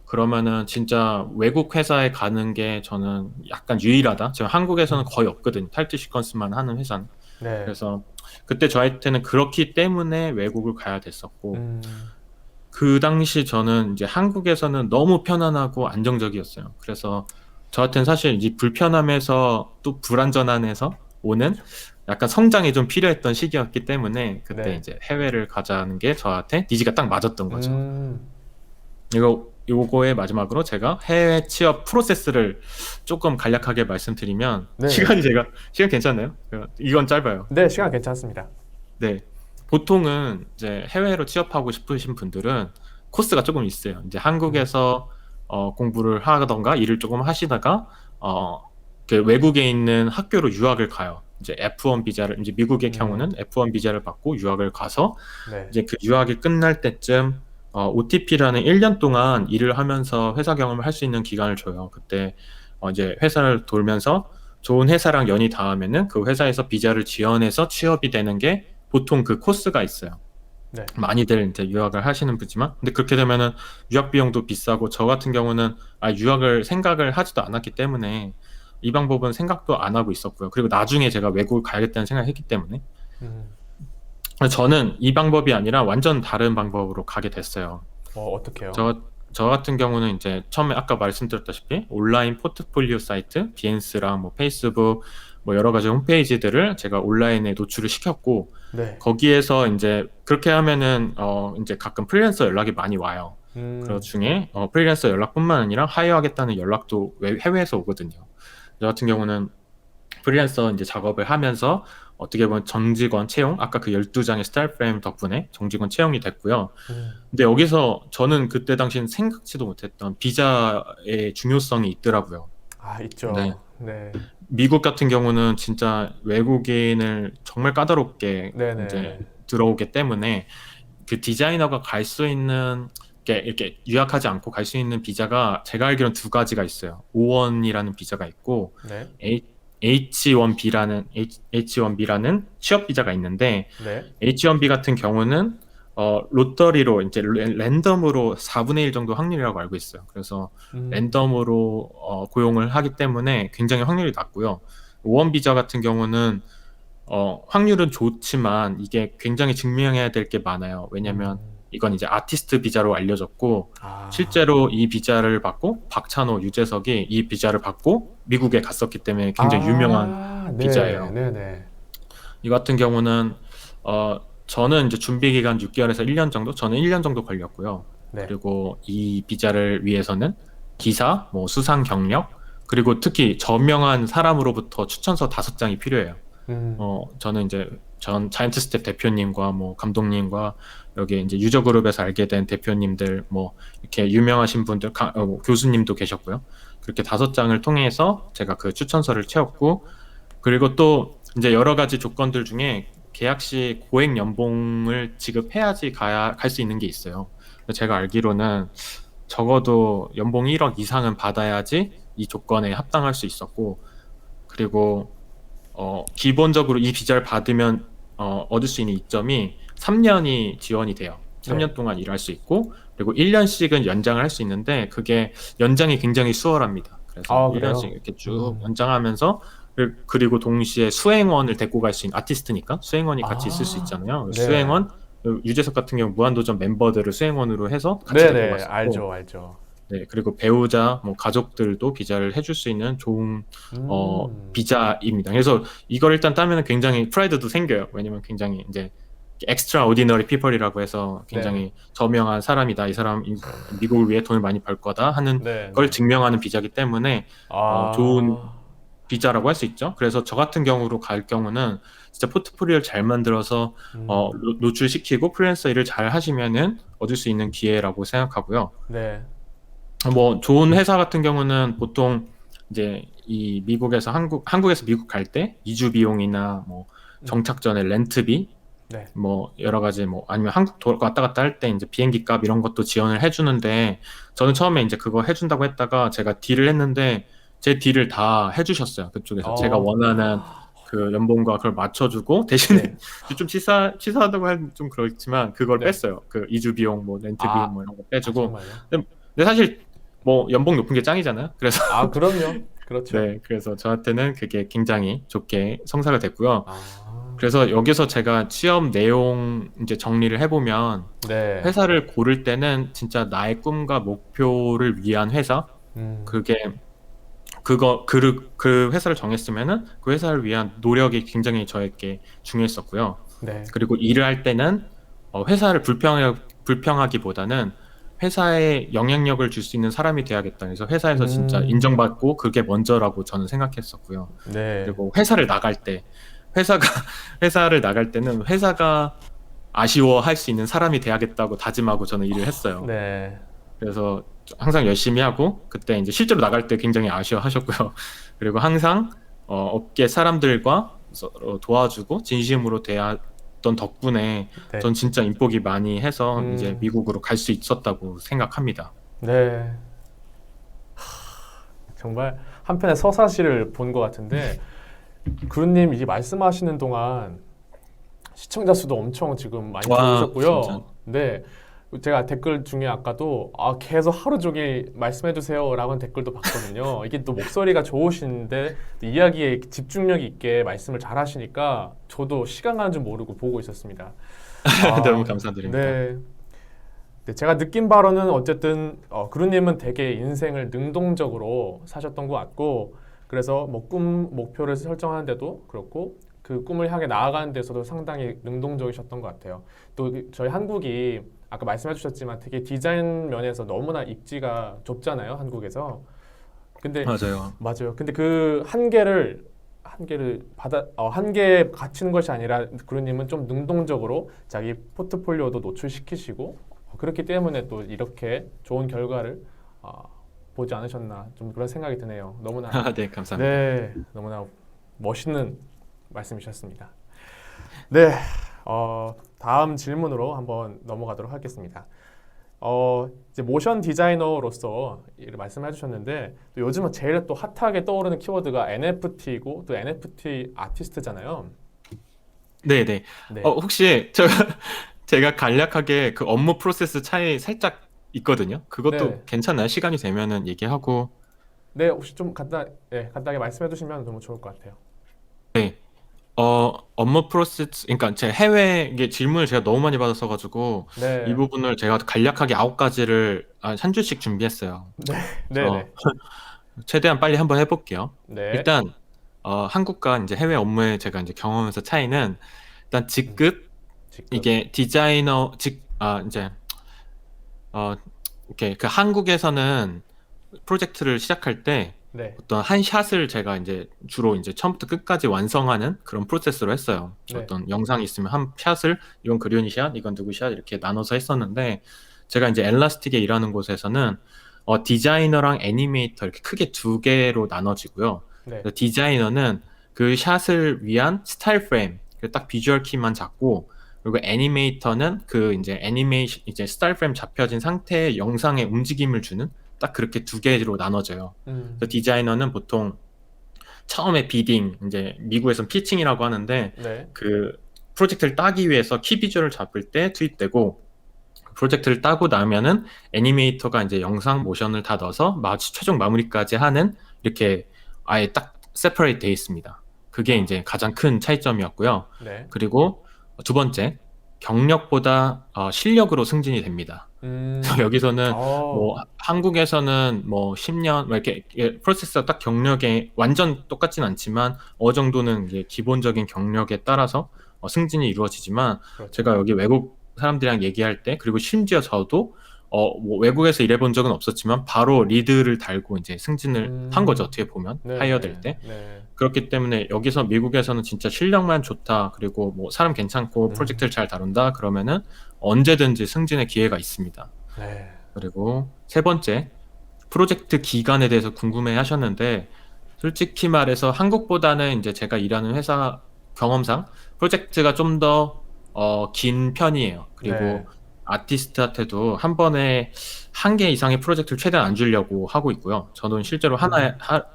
그러면은 진짜 외국 회사에 가는 게 저는 약간 유일하다. 지금 한국에서는 거의 없거든요. 타이틀 시퀀스만 하는 회사는. 네. 그래서 그때 저한테는 그렇기 때문에 외국을 가야 됐었고 음. 그 당시 저는 이제 한국에서는 너무 편안하고 안정적이었어요. 그래서 저한테는 사실 이 불편함에서 또 불안전함에서 오는 약간 성장이 좀 필요했던 시기였기 때문에 그때 네. 이제 해외를 가자는 게 저한테 니즈가 딱 맞았던 거죠. 음. 요거의 마지막으로 제가 해외 취업 프로세스를 조금 간략하게 말씀드리면 네. 시간 괜찮나요? 이건 짧아요. 네, 시간 괜찮습니다. 네. 보통은 이제 해외로 취업하고 싶으신 분들은 코스가 조금 있어요. 이제 한국에서 공부를 하던가 일을 조금 하시다가 그 외국에 있는 학교로 유학을 가요. 이제 F1 비자를 이제 미국의 경우는 F1 비자를 받고 유학을 가서 네. 이제 그 유학이 끝날 때쯤 OTP라는 1년 동안 일을 하면서 회사 경험을 할 수 있는 기간을 줘요. 그때 이제 회사를 돌면서 좋은 회사랑 연이 닿으면은 그 회사에서 비자를 지원해서 취업이 되는 게 보통 그 코스가 있어요. 네. 많이들 이제 유학을 하시는 분이지만 근데 그렇게 되면은 유학 비용도 비싸고 저 같은 경우는 유학을 생각을 하지도 않았기 때문에 이 방법은 생각도 안 하고 있었고요. 그리고 나중에 제가 외국을 가야겠다는 생각을 했기 때문에 음. 저는 이 방법이 아니라 완전 다른 방법으로 가게 됐어요. 어떻게요? 저 같은 경우는 이제 처음에 아까 말씀드렸다시피 온라인 포트폴리오 사이트, 비엔스랑 뭐 페이스북 뭐 여러 가지 홈페이지들을 제가 온라인에 노출을 시켰고 네. 거기에서 이제 그렇게 하면은 이제 가끔 프리랜서 연락이 많이 와요. 그 중에 프리랜서 연락뿐만 아니라 하이어하겠다는 연락도 해외에서 오거든요. 저 같은 경우는 프리랜서 이제 작업을 하면서 어떻게 보면 정직원 채용, 아까 그 12장의 스타일 프레임 덕분에 정직원 채용이 됐고요. 근데 여기서 저는 그때 당시엔 생각지도 못했던 비자의 중요성이 있더라고요. 있죠. 네. 네. 미국 같은 경우는 진짜 외국인을 정말 까다롭게 네네. 이제 들어오기 때문에 그 디자이너가 갈 수 있는 이렇게 유학하지 않고 갈 수 있는 비자가 제가 알기로는 두 가지가 있어요. O1이라는 비자가 있고 네. H1B라는 취업 비자가 있는데 네. H1B 같은 경우는 로터리로 이제 랜덤으로 4분의 1 정도 확률이라고 알고 있어요. 그래서 랜덤으로 고용을 하기 때문에 굉장히 확률이 낮고요. O1 비자 같은 경우는 확률은 좋지만 이게 굉장히 증명해야 될 게 많아요. 왜냐면 이건 이제 아티스트 비자로 알려졌고 실제로 이 비자를 받고 박찬호, 유재석이 이 비자를 받고 미국에 갔었기 때문에 굉장히 유명한 비자예요. 네네. 이 같은 경우는 저는 이제 준비 기간 6개월에서 1년 정도, 저는 1년 정도 걸렸고요. 네. 그리고 이 비자를 위해서는 기사, 뭐 수상 경력, 그리고 특히 저명한 사람으로부터 추천서 5장이 필요해요. 저는 이제 전 자이언트 스텝 대표님과 뭐 감독님과 여기 이제 유저 그룹에서 알게 된 대표님들 뭐 이렇게 유명하신 분들 교수님도 계셨고요. 그렇게 5장을 통해서 제가 그 추천서를 채웠고 그리고 또 이제 여러 가지 조건들 중에 계약 시 고액 연봉을 지급해야지 갈 수 있는 게 있어요. 제가 알기로는 적어도 연봉 1억 이상은 받아야지 이 조건에 합당할 수 있었고 그리고 기본적으로 이 비자를 받으면 얻을 수 있는 이점이 3년이 지원이 돼요. 3년 네. 동안 일할 수 있고 그리고 1년씩은 연장을 할 수 있는데 그게 연장이 굉장히 수월합니다. 그래서 아, 1년씩 그래요? 이렇게 쭉 음. 연장하면서 그리고 동시에 수행원을 데리고 갈 수 있는 아티스트니까 수행원이 같이 있을 수 아, 있잖아요. 네. 수행원 유재석 같은 경우 무한도전 멤버들을 수행원으로 해서 같이 데리고 갈 네네, 수 있고 알죠, 알죠. 네, 그리고 배우자, 뭐 가족들도 비자를 해줄 수 있는 좋은 음. 비자입니다. 그래서 이걸 일단 따면은 굉장히 프라이드도 생겨요. 왜냐면 굉장히 이제 엑스트라 오디너리 피플이라고 해서 네. 굉장히 저명한 사람이다. 이 사람 미국을 위해 돈을 많이 벌 거다 하는 네, 걸 네. 증명하는 비자이기 때문에 좋은 아, 비자라고 할 수 있죠. 그래서 저 같은 경우로 갈 경우는 진짜 포트폴리오를 잘 만들어서 음. 노출시키고 프리랜서 일을 잘 하시면은 얻을 수 있는 기회라고 생각하고요. 네. 뭐 좋은 회사 같은 경우는 보통 이제 이 미국에서 한국에서 미국 갈 때 이주 비용이나 뭐 음. 정착 전에 렌트비 네. 뭐 여러 가지 뭐 아니면 한국 왔다 갔다 할 때 이제 비행기 값 이런 것도 지원을 해주는데 저는 처음에 이제 그거 해준다고 했다가 제가 딜을 했는데 제 딜을 다 해주셨어요. 그쪽에서 제가 어, 원하는 그 연봉과 그걸 맞춰주고 네. 대신에 좀 치사하다고 하면 좀 그렇지만 그걸 네. 뺐어요. 그 이주 비용 뭐 렌트 비용 아, 뭐 이런 거 빼주고 정말요? 근데 사실 뭐 연봉 높은 게 짱이잖아요. 그래서 아, 그럼요. 그렇죠. 네, 그래서 저한테는 그게 굉장히 좋게 성사가 됐고요. 아, 그래서 여기서 제가 취업 내용 이제 정리를 해보면 네. 회사를 고를 때는 진짜 나의 꿈과 목표를 위한 회사 음. 그게 그 회사를 정했으면은 그 회사를 위한 노력이 굉장히 저에게 중요했었고요. 네. 그리고 일을 할 때는 회사를 불평하기보다는 회사에 영향력을 줄 수 있는 사람이 돼야겠다. 그래서 회사에서 진짜 음. 인정받고 그게 먼저라고 저는 생각했었고요. 네. 그리고 회사를 나갈 때 회사가 회사를 나갈 때는 회사가 아쉬워할 수 있는 사람이 돼야겠다고 다짐하고 저는 일을 했어요. 네. 그래서 항상 열심히 하고 그때 이제 실제로 나갈 때 굉장히 아쉬워하셨고요. 그리고 항상 업계 사람들과 서로 도와주고 진심으로 대했던 덕분에 네. 전 진짜 인복이 많이 해서 이제 음. 미국으로 갈 수 있었다고 생각합니다. 네. 정말 한편의 서사시를 본 것 같은데 구루님 이 말씀하시는 동안 시청자 수도 엄청 지금 많이 와, 진짜. 들어오셨고요. 네. 제가 댓글 중에 아까도 계속 하루 종일 말씀해 주세요라고 하는 댓글도 봤거든요. 이게 또 목소리가 좋으신데 또 이야기에 집중력 있게 말씀을 잘 하시니까 저도 시간 가는 줄 모르고 보고 있었습니다. 너무 아, 감사드립니다. 네. 네, 제가 느낀 바로는 어쨌든 그루님은 되게 인생을 능동적으로 사셨던 것 같고 그래서 뭐 목표를 설정하는데도 그렇고 그 꿈을 향해 나아가는 데서도 상당히 능동적이셨던 것 같아요. 또 저희 한국이 아까 말씀해 주셨지만 되게 디자인 면에서 너무나 입지가 좁잖아요, 한국에서. 근데 맞아요. 맞아요. 근데 그 한계에 갇히는 것이 아니라 그루님은 좀 능동적으로 자기 포트폴리오도 노출시키시고 그렇기 때문에 또 이렇게 좋은 결과를 어, 보지 않으셨나 좀 그런 생각이 드네요. 너무나 네, 감사합니다. 네, 너무나 멋있는 말씀이셨습니다. 네, 다음 질문으로 한번 넘어가도록 하겠습니다. 이제 모션 디자이너로서 이를 말씀해 주셨는데 또 요즘은 제일 또 핫하게 떠오르는 키워드가 NFT이고 또 NFT 아티스트잖아요. 네, 네. 네, 혹시 제가 간략하게 그 업무 프로세스 차이 살짝 있거든요. 네, 그것도 괜찮아요? 시간이 되면은 얘기하고. 네. 혹시 좀 간단하게 말씀해 주시면 너무 좋을 것 같아요. 네. 업무 프로세스, 그러니까 제 해외 이게 질문을 제가 너무 많이 받아서 가지고 이 네, 부분을 제가 간략하게 9가지를 한 줄씩 준비했어요. 네, 네, 그래서 네, 최대한 빨리 한번 해볼게요. 네, 일단 한국과 이제 해외 업무의 제가 이제 경험에서 차이는 일단 음, 직급 직급, 이게 디자이너 이제 어 오케이 그 한국에서는 프로젝트를 시작할 때 네, 어떤 한 샷을 제가 이제 주로 이제 처음부터 끝까지 완성하는 그런 프로세스로 했어요. 네, 어떤 영상이 있으면 한 샷을 이건 그리온이 샷, 이건 누구 샷 이렇게 나눠서 했었는데 제가 이제 엘라스틱에 일하는 곳에서는 디자이너랑 애니메이터 이렇게 크게 두 개로 나눠지고요. 네, 그래서 디자이너는 그 샷을 위한 스타일 프레임, 딱 비주얼 키만 잡고 그리고 애니메이터는 그 이제 애니메이션 이제 스타일 프레임 잡혀진 상태의 영상에 움직임을 주는 딱 그렇게 두 개로 나눠져요. 그래서 음, 디자이너는 보통 처음에 비딩, 이제 미국에선 피칭이라고 하는데 네. 그 프로젝트를 따기 위해서 키 비주얼을 잡을 때 투입되고 프로젝트를 따고 나면은 애니메이터가 이제 영상 모션을 다 넣어서 최종 마무리까지 하는 이렇게 아예 딱 세퍼레이트 돼 있습니다. 그게 이제 가장 큰 차이점이었고요. 네. 그리고 두 번째, 경력보다 실력으로 승진이 됩니다. 여기서는 뭐 한국에서는 뭐 10년 뭐 이렇게 프로세스가 딱 경력에 완전 똑같진 않지만 어느 정도는 이제 기본적인 경력에 따라서 승진이 이루어지지만 그렇죠. 제가 여기 외국 사람들이랑 얘기할 때 그리고 심지어 저도 뭐 외국에서 일해본 적은 없었지만 바로 리드를 달고 이제 승진을 한 거죠. 어떻게 보면 네, 하이어 네, 될 때. 네. 그렇기 때문에 여기서 미국에서는 진짜 실력만 좋다 그리고 뭐 사람 괜찮고 프로젝트를 잘 다룬다 그러면은 언제든지 승진의 기회가 있습니다. 네. 그리고 세 번째, 프로젝트 기간에 대해서 궁금해 하셨는데 솔직히 말해서 한국보다는 이제 제가 일하는 회사 경험상 프로젝트가 좀 더 긴 편이에요. 그리고 네. 아티스트한테도 한 번에 한 개 이상의 프로젝트를 최대한 안 주려고 하고 있고요. 저는 실제로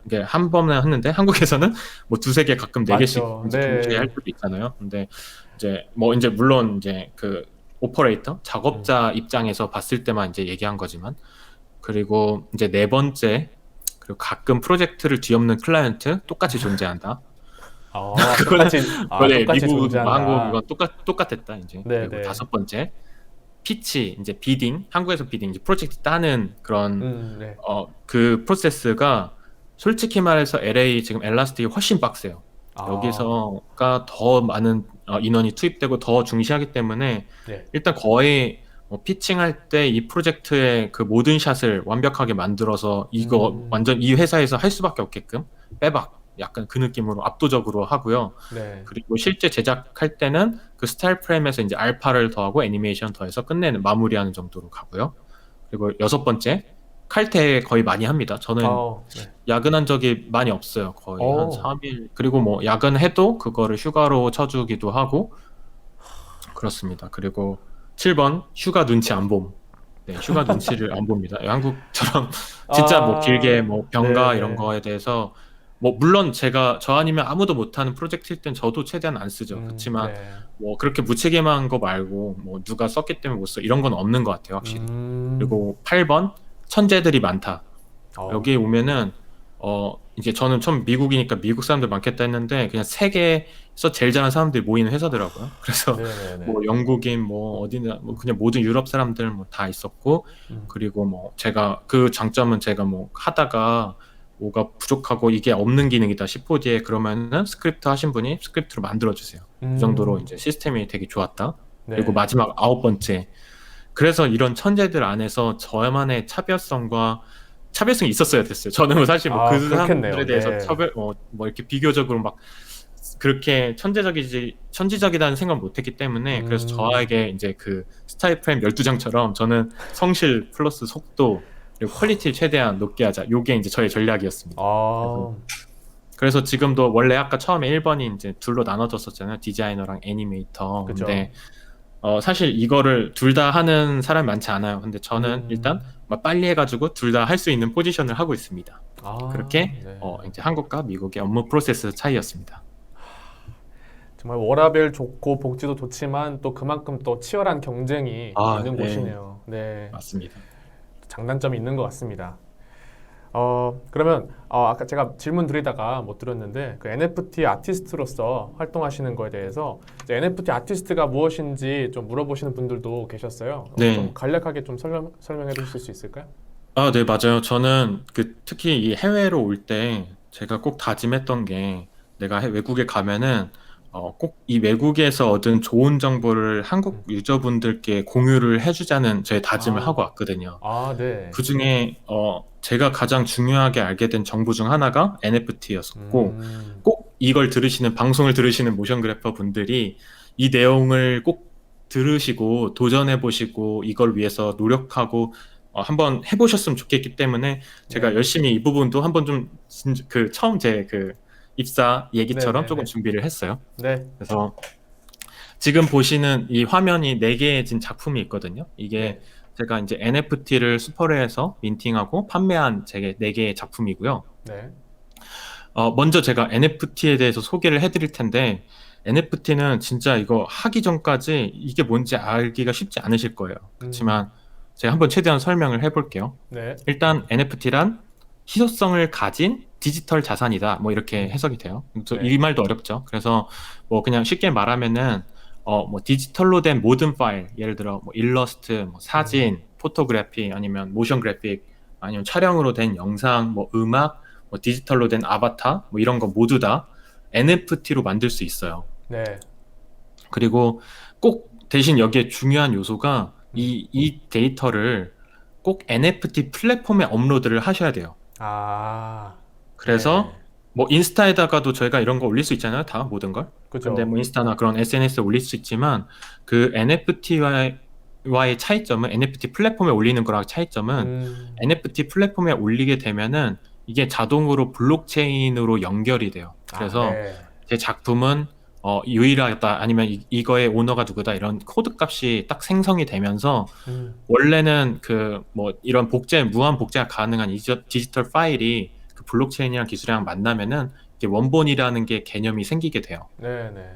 이게 한 번에 했는데 한국에서는 뭐 두세 개 가끔 네 개씩 맞죠. 이제 네. 동시에 할 수도 있잖아요. 근데 이제 물론 이제 그 오퍼레이터 작업자 입장에서 봤을 때만 이제 얘기한 거지만 그리고 이제 네 번째 그리고 가끔 프로젝트를 뒤엎는 클라이언트 똑같이 존재한다. 똑같이 네, 똑같이 미국, 존재한다. 한국 이건 똑같았다 이제. 네, 그리고 네. 다섯 번째 피치 이제 비딩 한국에서 비딩 이제 프로젝트 따는 그런 네. 그 프로세스가 솔직히 말해서 LA 지금 엘라스틱이 훨씬 빡세요. 여기서가 더 많은 인원이 투입되고 더 중시하기 때문에 네. 일단 거의 피칭할 때 이 프로젝트의 그 모든 샷을 완벽하게 만들어서 이거 완전 이 회사에서 할 수밖에 없게끔 빼박 약간 그 느낌으로 압도적으로 하고요. 네. 그리고 실제 제작할 때는 그 스타일 프레임에서 이제 알파를 더하고 애니메이션 더해서 끝내는 마무리하는 정도로 가고요. 그리고 여섯 번째 칼퇴 거의 많이 합니다. 저는 네. 야근한 적이 많이 없어요. 거의 한 오. 3일. 그리고 뭐 야근해도 그거를 휴가로 쳐주기도 하고 그렇습니다. 그리고 7번 휴가 눈치 안 봄. 네, 휴가 눈치를 안 봅니다. 한국처럼 진짜 뭐 길게 뭐 병가 네. 이런 거에 대해서 뭐 물론 저 아니면 아무도 못하는 프로젝트일 땐 저도 최대한 안 쓰죠. 그렇지만 네. 뭐 그렇게 무책임한 거 말고 뭐 누가 썼기 때문에 못 써 이런 건 없는 것 같아요, 확실히. 그리고 8번 천재들이 많다. 여기 오면은 이제 저는 처음 미국이니까 미국 사람들 많겠다 했는데 그냥 세계에서 제일 잘하는 사람들이 모이는 회사더라고요. 그래서 네네네. 뭐 영국인 뭐 어디나 뭐 그냥 모든 유럽 사람들 뭐 다 있었고 그리고 뭐 제가 그 장점은 제가 뭐 하다가 뭐가 부족하고 이게 없는 기능이다 10호디에 그러면은 스크립트 하신 분이 스크립트로 만들어 주세요. 그 정도로 이제 시스템이 되게 좋았다. 네. 그리고 마지막 9번째. 그래서 이런 천재들 안에서 저만의 차별성이 있었어야 됐어요. 저는 사실 뭐 그 사람들에 대해서 네. 뭐 이렇게 비교적으로 막 그렇게 천재적이다는 생각 못 했기 때문에 그래서 저에게 이제 그 스타일 프레임 12장처럼 저는 성실 플러스 속도 그리고 퀄리티를 최대한 높게 하자. 요게 이제 저의 전략이었습니다. 그래서 지금도 원래 아까 처음에 1번이 이제 둘로 나눠졌었잖아요. 디자이너랑 애니메이터. 그쵸. 근데 사실 이거를 둘 다 하는 사람이 많지 않아요. 근데 저는 일단 빨리 해가지고 둘 다 할 수 있는 포지션을 하고 있습니다. 그렇게 네. 이제 한국과 미국의 업무 프로세스 차이였습니다. 정말 워라밸 좋고 복지도 좋지만 또 그만큼 또 치열한 경쟁이 있는 곳이네요. 네. 맞습니다. 장단점이 있는 것 같습니다. 그러면 아까 제가 질문 드리다가 못 드렸는데 그 NFT 아티스트로서 활동하시는 거에 대해서 이제 NFT 아티스트가 무엇인지 좀 물어보시는 분들도 계셨어요. 네. 좀 간략하게 좀 설명해 주실 수 있을까요? 네, 맞아요. 저는 특히 이 해외로 올 때 제가 꼭 다짐했던 게 내가 외국에 가면은 꼭 이 외국에서 얻은 좋은 정보를 한국 유저분들께 공유를 해주자는 제 다짐을 하고 왔거든요. 네. 그 중에 제가 가장 중요하게 알게 된 정보 중 하나가 NFT였었고 꼭 이걸 방송을 들으시는 모션 그래퍼 분들이 이 내용을 꼭 들으시고 도전해보시고 이걸 위해서 노력하고 한번 해보셨으면 좋겠기 때문에 제가 열심히 이 부분도 한번 좀 처음 제 입사 얘기처럼 조금 준비를 했어요. 네. 그래서 지금 보시는 이 화면이 4개의 작품이 있거든요. 이게 제가 이제 NFT를 수퍼레에서 민팅하고 판매한 제 4개의 작품이고요. 네. 먼저 제가 NFT에 대해서 소개를 해드릴 텐데, NFT는 진짜 이거 하기 전까지 이게 뭔지 알기가 쉽지 않으실 거예요. 그렇지만 제가 한번 최대한 설명을 해볼게요. 네. 일단 NFT란 희소성을 가진 디지털 자산이다. 뭐 이렇게 해석이 돼요. 네. 이 말도 어렵죠. 그래서 뭐 그냥 쉽게 말하면은 뭐 디지털로 된 모든 파일, 예를 들어 뭐 일러스트, 뭐 사진, 포토그래피, 아니면 모션 그래픽, 아니면 촬영으로 된 영상, 뭐 음악, 뭐 디지털로 된 아바타, 뭐 이런 거 모두 다 NFT로 만들 수 있어요. 네. 그리고 꼭 대신 여기에 중요한 요소가 이 데이터를 꼭 NFT 플랫폼에 업로드를 하셔야 돼요. 아. 그래서 네. 뭐 인스타에다가도 저희가 이런 거 올릴 수 있잖아요. 다 모든 걸. 그죠. 근데 뭐 인스타나 그런 SNS에 올릴 수 있지만 그 NFT와의 차이점은 NFT 플랫폼에 올리는 거랑 차이점은 NFT 플랫폼에 올리게 되면은 이게 자동으로 블록체인으로 연결이 돼요. 그래서 네. 제 작품은 유일하다 아니면 이거의 오너가 누구다 이런 코드 값이 딱 생성이 되면서 원래는 그 뭐 이런 무한 복제가 가능한 디지털 파일이 그 블록체인이랑 기술이랑 만나면은 이게 원본이라는 게 개념이 생기게 돼요. 네, 네.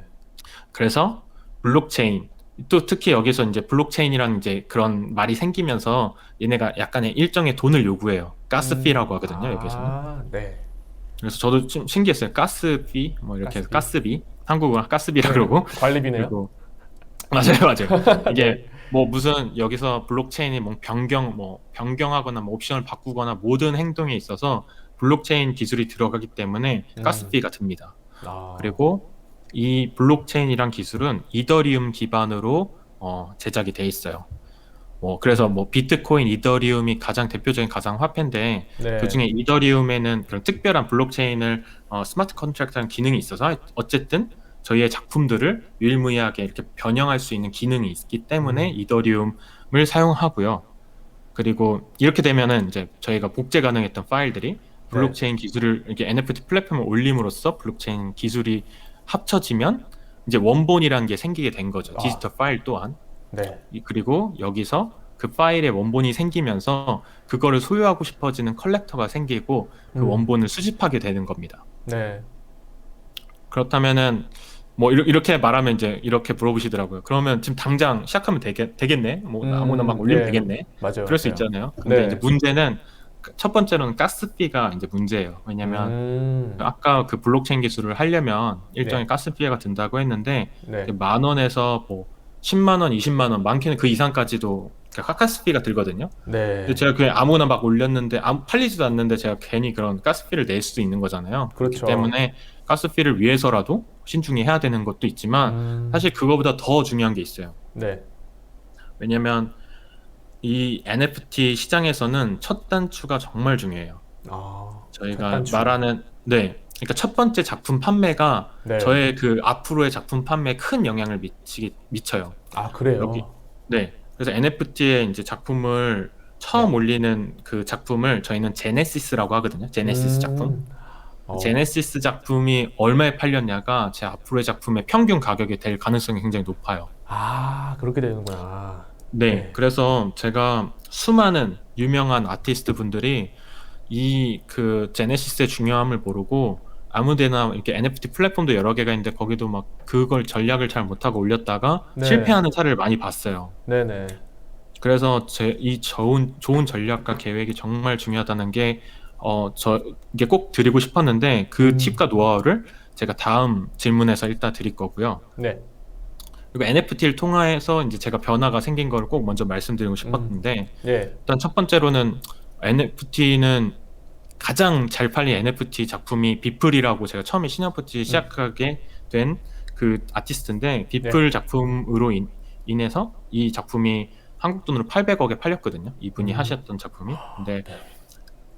그래서 블록체인 또 특히 여기서 이제 블록체인이라는 이제 그런 말이 생기면서 얘네가 약간의 일정의 돈을 요구해요. 가스피라고 하거든요, 여기서는. 네. 그래서 저도 좀 신기했어요. 가스비 뭐 이렇게 해서 가스비 한국어로 가스비라 네. 그러고 관리비네요. 그리고 맞아요, 맞아요. 이게 네. 뭐 무슨 여기서 블록체인이 뭐 변경하거나 뭐 옵션을 바꾸거나 모든 행동에 있어서 블록체인 기술이 들어가기 때문에 가스비가 듭니다. 그리고 이 블록체인이란 기술은 이더리움 기반으로 제작이 돼 있어요. 그래서 뭐 비트코인, 이더리움이 가장 대표적인 가상화폐인데 네. 그중에 이더리움에는 그런 특별한 블록체인을 스마트 컨트랙트라는 기능이 있어서 어쨌든 저희의 작품들을 유일무이하게 이렇게 변형할 수 있는 기능이 있기 때문에 이더리움을 사용하고요. 그리고 이렇게 되면은 이제 저희가 복제 가능했던 파일들이 블록체인 기술을 이렇게 NFT 플랫폼에 올림으로써 블록체인 기술이 합쳐지면 이제 원본이라는 게 생기게 된 거죠. 디지털 파일 또한. 네. 그리고 여기서 그 파일의 원본이 생기면서 그거를 소유하고 싶어지는 컬렉터가 생기고 그 원본을 수집하게 되는 겁니다. 네. 그렇다면은 뭐 이렇게 말하면 이제 이렇게 물어보시더라고요. 그러면 지금 당장 시작하면 되겠네? 뭐 아무나 막 올리면 네. 되겠네? 맞아요. 그럴 수 맞아요. 있잖아요. 근데 네. 이제 문제는 첫 번째로는 가스비가 이제 문제예요. 왜냐면 아까 그 블록체인 기술을 하려면 일정의 가스비가 든다고 했는데 네. 10,000원에서 뭐 10만 원, 20만 원, 많게는 그 이상까지도 가스비가 들거든요. 네. 근데 제가 그냥 아무나 막 올렸는데 팔리지도 않는데 제가 괜히 그런 가스비를 낼 수도 있는 거잖아요. 그렇죠. 그렇기 때문에 가스비를 위해서라도 신중히 해야 되는 것도 있지만 사실 그거보다 더 중요한 게 있어요. 네. 왜냐면 이 NFT 시장에서는 첫 단추가 정말 중요해요. 저희가 말하는 그러니까 첫 번째 작품 판매가 저의 그 앞으로의 작품 판매에 큰 영향을 미쳐요. 그래요? 그래서 NFT에 이제 작품을 처음 올리는 그 작품을 저희는 제네시스라고 하거든요. 제네시스 작품. 제네시스 작품이 얼마에 팔렸냐가 제 앞으로의 작품의 평균 가격이 될 가능성이 굉장히 높아요. 그렇게 되는구나. 그래서 제가 수많은 유명한 아티스트 분들이 이 그 제네시스의 중요함을 모르고 아무데나 이렇게 NFT 플랫폼도 여러 개가 있는데 거기도 막 그걸 전략을 잘 못하고 올렸다가 실패하는 사례를 많이 봤어요. 네네. 그래서 이 좋은 전략과 계획이 정말 중요하다는 게 이게 꼭 드리고 싶었는데 그 팁과 노하우를 제가 다음 질문에서 일단 드릴 거고요. 네. 그리고 NFT를 통해서 이제 제가 변화가 생긴 걸 꼭 먼저 말씀드리고 싶었는데 일단 첫 번째로는 NFT는 가장 잘 팔린 NFT 작품이 비플이라고 제가 처음에 시네어포티 시작하게 된 그 아티스트인데 비플 작품으로 인해서 이 작품이 한국 돈으로 800억에 팔렸거든요. 이분이 하셨던 작품이. 근데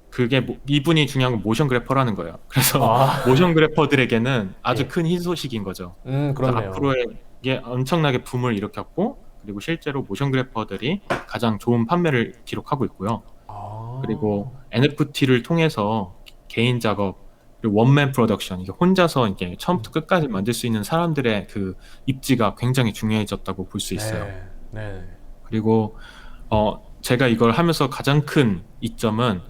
그게 이분이 중요한 건 모션 그래퍼라는 거예요. 그래서 모션 그래퍼들에게는 아주 큰 희소식인 거죠. 그렇네요. 앞으로의 이게 엄청나게 붐을 일으켰고 그리고 실제로 모션 그래퍼들이 가장 좋은 판매를 기록하고 있고요. 그리고 NFT를 통해서 개인 작업 그리고 원맨 프로덕션 이게 혼자서 이게 처음부터 끝까지 만들 수 있는 사람들의 그 입지가 굉장히 중요해졌다고 볼 수 있어요. 그리고 제가 이걸 하면서 가장 큰 이점은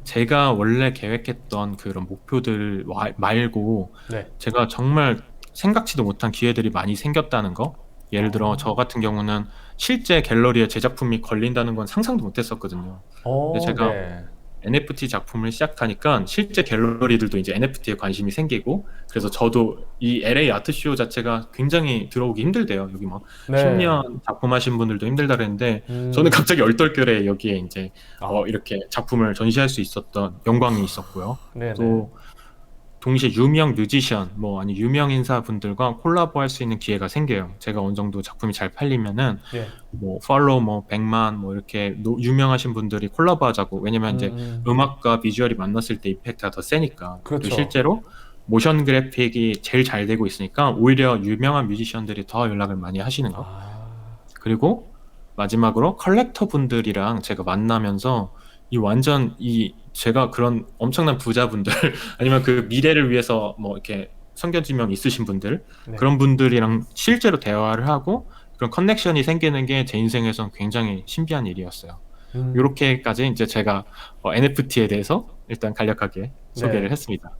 제가 원래 계획했던 그런 목표들 말고 네. 제가 정말 생각지도 못한 기회들이 많이 생겼다는 거. 예를 들어 저 어, 같은 경우는 실제 갤러리에 제 작품이 걸린다는 건 상상도 못했었거든요. 근데 제가 네. NFT 작품을 시작하니까 실제 갤러리들도 이제 NFT에 관심이 생기고, 그래서 저도 이 LA 아트쇼 자체가 굉장히 들어오기 힘들대요. 여기 막 네. 10년 작품 하신 분들도 힘들다 그랬는데 저는 음, 갑자기 얼떨결에 여기에 이제 아, 이렇게 작품을 전시할 수 있었던 영광이 있었고요. 네네. 또 동시에 유명 뮤지션, 뭐 아니 유명 인사분들과 콜라보할 수 있는 기회가 생겨요. 제가 어느 정도 작품이 잘 팔리면은 예. 뭐 팔로우 뭐 100만 뭐 이렇게 유명하신 분들이 콜라보하자고. 왜냐면 이제 음, 음악과 비주얼이 만났을 때 이펙트가 더 세니까. 그리고 그렇죠. 실제로 모션 그래픽이 제일 잘 되고 있으니까 오히려 유명한 뮤지션들이 더 연락을 많이 하시는 거. 아, 그리고 마지막으로 컬렉터 분들이랑 제가 만나면서 이 완전 이 제가 그런 엄청난 부자분들 아니면 그 미래를 위해서 뭐 이렇게 섬겨지명 있으신 분들, 네. 그런 분들이랑 실제로 대화를 하고 그런 커넥션이 생기는 게 제 인생에선 굉장히 신비한 일이었어요. 음, 이렇게까지 이제 제가 NFT에 대해서 일단 간략하게 소개를 네. 했습니다.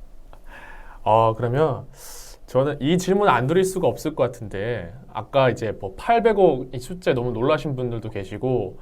그러면 저는 이 질문 안 드릴 수가 없을 것 같은데, 아까 이제 뭐 800억 이 숫자에 너무 놀라신 분들도 계시고,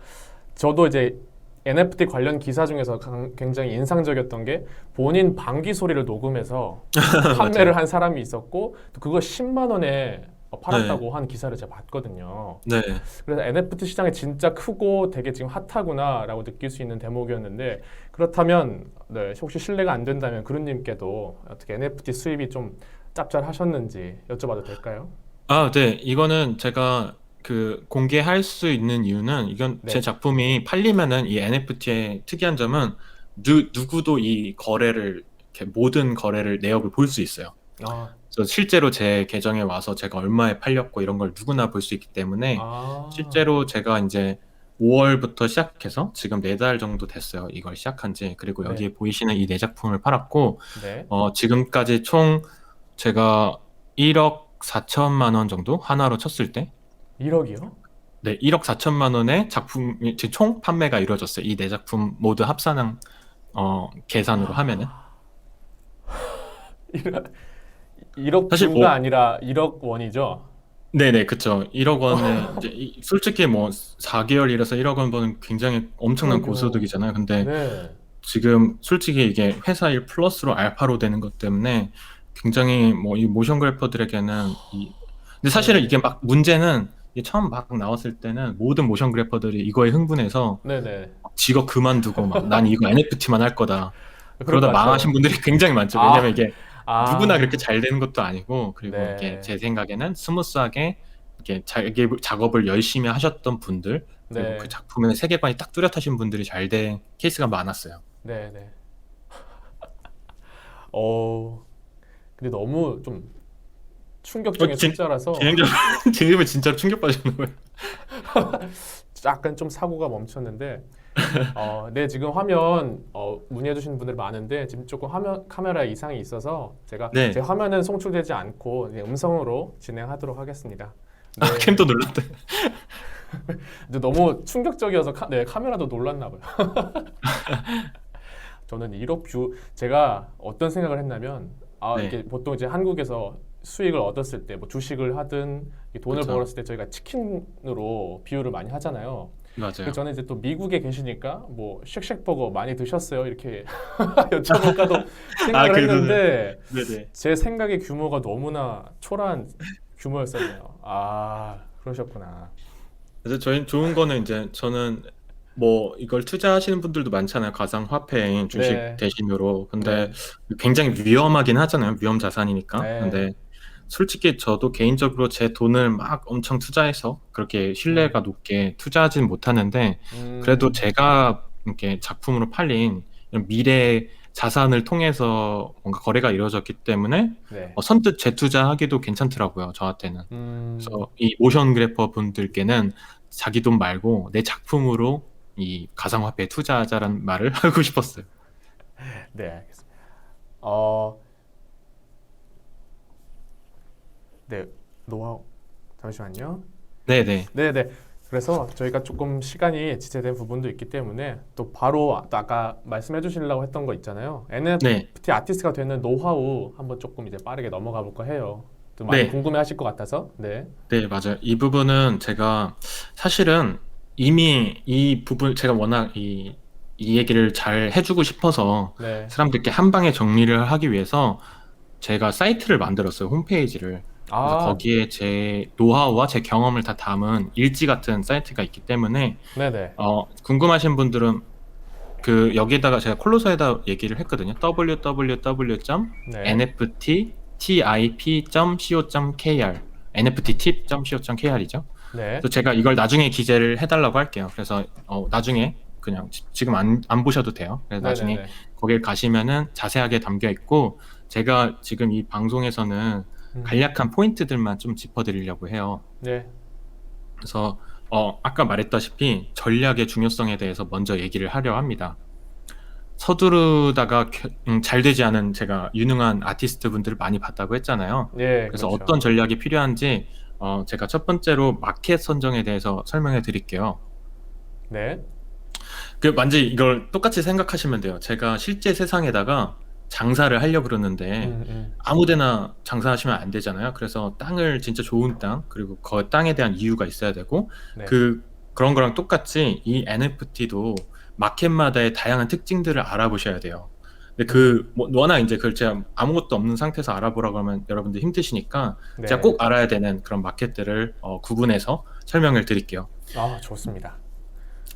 저도 이제 NFT 관련 기사 중에서 굉장히 인상적이었던 게 본인 방귀 소리를 녹음해서 맞아요. 판매를 한 사람이 있었고, 또 그거 10만 원에 네, 팔았다고 한 기사를 제가 봤거든요. 네. 그래서 NFT 시장이 진짜 크고 되게 지금 핫하구나라고 느낄 수 있는 대목이었는데, 그렇다면 네, 혹시 실례가 안 된다면 그루님께도 어떻게 NFT 수입이 좀 짭짤하셨는지 여쭤봐도 될까요? 아, 네. 이거는 제가 그 공개할 수 있는 이유는, 이건 제 네. 작품이 팔리면은 이 NFT의 특이한 점은 누구도 이 거래를, 이렇게 모든 거래를 내역을 볼 수 있어요. 아, 그래서 실제로 제 계정에 와서 제가 얼마에 팔렸고 이런 걸 누구나 볼 수 있기 때문에, 아, 실제로 제가 이제 5월부터 시작해서 지금 4달 정도 됐어요. 이걸 시작한 지. 그리고 네, 여기에 보이시는 이 네 작품을 팔았고, 네. 지금까지 총 제가 1억 4천만 원 정도 하나로 쳤을 때, 1억이요? 네, 1억 4천만 원의 작품이 지금 총 판매가 이루어졌어요. 이 네 작품 모두 합산한 계산으로 하면은. 1억 사실 주가 뭐, 아니라 1억 원이죠? 네네, 그쵸. 1억 원에 이제 솔직히 뭐 4개월이라서 1억 원 버는 굉장히 엄청난 그러게요. 고소득이잖아요. 근데 네. 지금 솔직히 이게 회사 일 플러스로 알파로 되는 것 때문에 굉장히 뭐 이 모션 그래퍼들에게는 근데 사실은 네. 이게 막 문제는, 이게 처음 막 나왔을 때는 모든 모션 그래퍼들이 이거에 흥분해서 네네. 직업 그만두고 막 난 이거 NFT만 할 거다. 그럴 것 그러다 망하신 같아요. 분들이 굉장히 많죠. 왜냐면 아, 이게 누구나 그렇게 아, 잘 되는 것도 아니고, 그리고 이게 네. 제 생각에는 스무스하게 이렇게 자기 작업을 열심히 하셨던 분들, 그리고 그 네. 작품의 세계관이 딱 뚜렷하신 분들이 잘 된 케이스가 많았어요. 네네. 어, 근데 너무 좀 충격적인 진, 숫자라서 진행자, 진행자분 진짜로 충격받으셨나 봐요. 약간 좀 사고가 멈췄는데, 네, 지금 화면 문의해 주시는 분들 많은데 지금 조금 화면 카메라 이상이 있어서 제 네. 화면은 송출되지 않고 그냥 음성으로 진행하도록 하겠습니다. 아, 네, 캠도 놀랐대. 근데 너무 충격적이어서 네, 카메라도 놀랐나 봐요. 저는 1억 뷰 제가 어떤 생각을 했냐면 네. 이게 보통 이제 한국에서 수익을 얻었을 때 뭐 주식을 하든 이 돈을 그쵸. 벌었을 때 저희가 치킨으로 비유를 많이 하잖아요. 그래서 맞아요. 저는 이제 또 미국에 계시니까 뭐 쉑쉑버거 많이 드셨어요? 이렇게 여쭤볼까도 아, 생각을 그래서, 했는데 네네. 제 생각의 규모가 너무나 초라한 규모였었네요. 아, 그러셨구나. 그래서 저희 좋은 거는 이제 저는 뭐 이걸 투자하시는 분들도 많잖아요. 가상화폐인 주식 네, 대신으로. 근데 네, 굉장히 위험하긴 하잖아요. 위험 자산이니까. 네, 근데 솔직히 저도 개인적으로 제 돈을 막 엄청 투자해서 그렇게 음, 신뢰가 높게 투자하지는 못하는데, 그래도 음, 제가 이렇게 작품으로 팔린 이런 미래 자산을 통해서 뭔가 거래가 이루어졌기 때문에 네, 선뜻 재투자하기도 괜찮더라고요. 저한테는. 음, 그래서 이 모션 그래퍼 분들께는 자기 돈 말고 내 작품으로 이 가상화폐에 투자하자라는 말을 하고 싶었어요. 네, 알겠습니다. 어, 네, 노하우 잠시만요. 네네. 네, 네. 그래서 저희가 조금 시간이 지체된 부분도 있기 때문에 또 바로 또 아까 말씀해 주시려고 했던 거 있잖아요. 네, NFT 아티스트가 되는 노하우 한번 조금 이제 빠르게 넘어가 볼까 해요. 좀 많이 네, 궁금해 하실 것 같아서. 네. 네, 맞아요. 이 부분은 제가 사실은 이미 이 부분 제가 워낙 이 얘기를 잘 해주고 싶어서 네. 사람들께 한 방에 정리를 하기 위해서 제가 사이트를 만들었어요. 홈페이지를. 그래서 아, 거기에 제 노하우와 제 경험을 다 담은 일지 같은 사이트가 있기 때문에 네네. 궁금하신 분들은 그 여기에다가 제가 콜로서에다 얘기를 했거든요. 네. www.nfttip.co.kr nfttip.co.kr이죠. 네. 그래서 제가 이걸 나중에 기재를 해달라고 할게요. 그래서 나중에 그냥 지금 안 보셔도 돼요. 그래서 나중에 네네네. 거길 가시면은 자세하게 담겨 있고 제가 지금 이 방송에서는 음, 간략한 포인트들만 좀 짚어드리려고 해요. 네. 그래서 아까 말했다시피 전략의 중요성에 대해서 먼저 얘기를 하려 합니다. 서두르다가 잘 되지 않은 제가 유능한 아티스트 분들을 많이 봤다고 했잖아요. 예, 그래서 그렇죠. 어떤 전략이 필요한지 제가 첫 번째로 마켓 선정에 대해서 설명해 드릴게요. 네. 그 완전히 이걸 똑같이 생각하시면 돼요. 제가 실제 세상에다가 장사를 하려고 그러는데 음. 아무데나 장사하시면 안 되잖아요. 그래서 땅을 진짜 좋은 땅, 그리고 그 땅에 대한 이유가 있어야 되고 네. 그런 거랑 똑같이 이 NFT도 마켓마다의 다양한 특징들을 알아보셔야 돼요. 근데 음, 워낙 이제 그걸 제가 아무것도 없는 상태에서 알아보라고 하면 여러분들 힘드시니까 제가 네. 꼭 알아야 되는 그런 마켓들을 구분해서 설명을 드릴게요. 아, 좋습니다.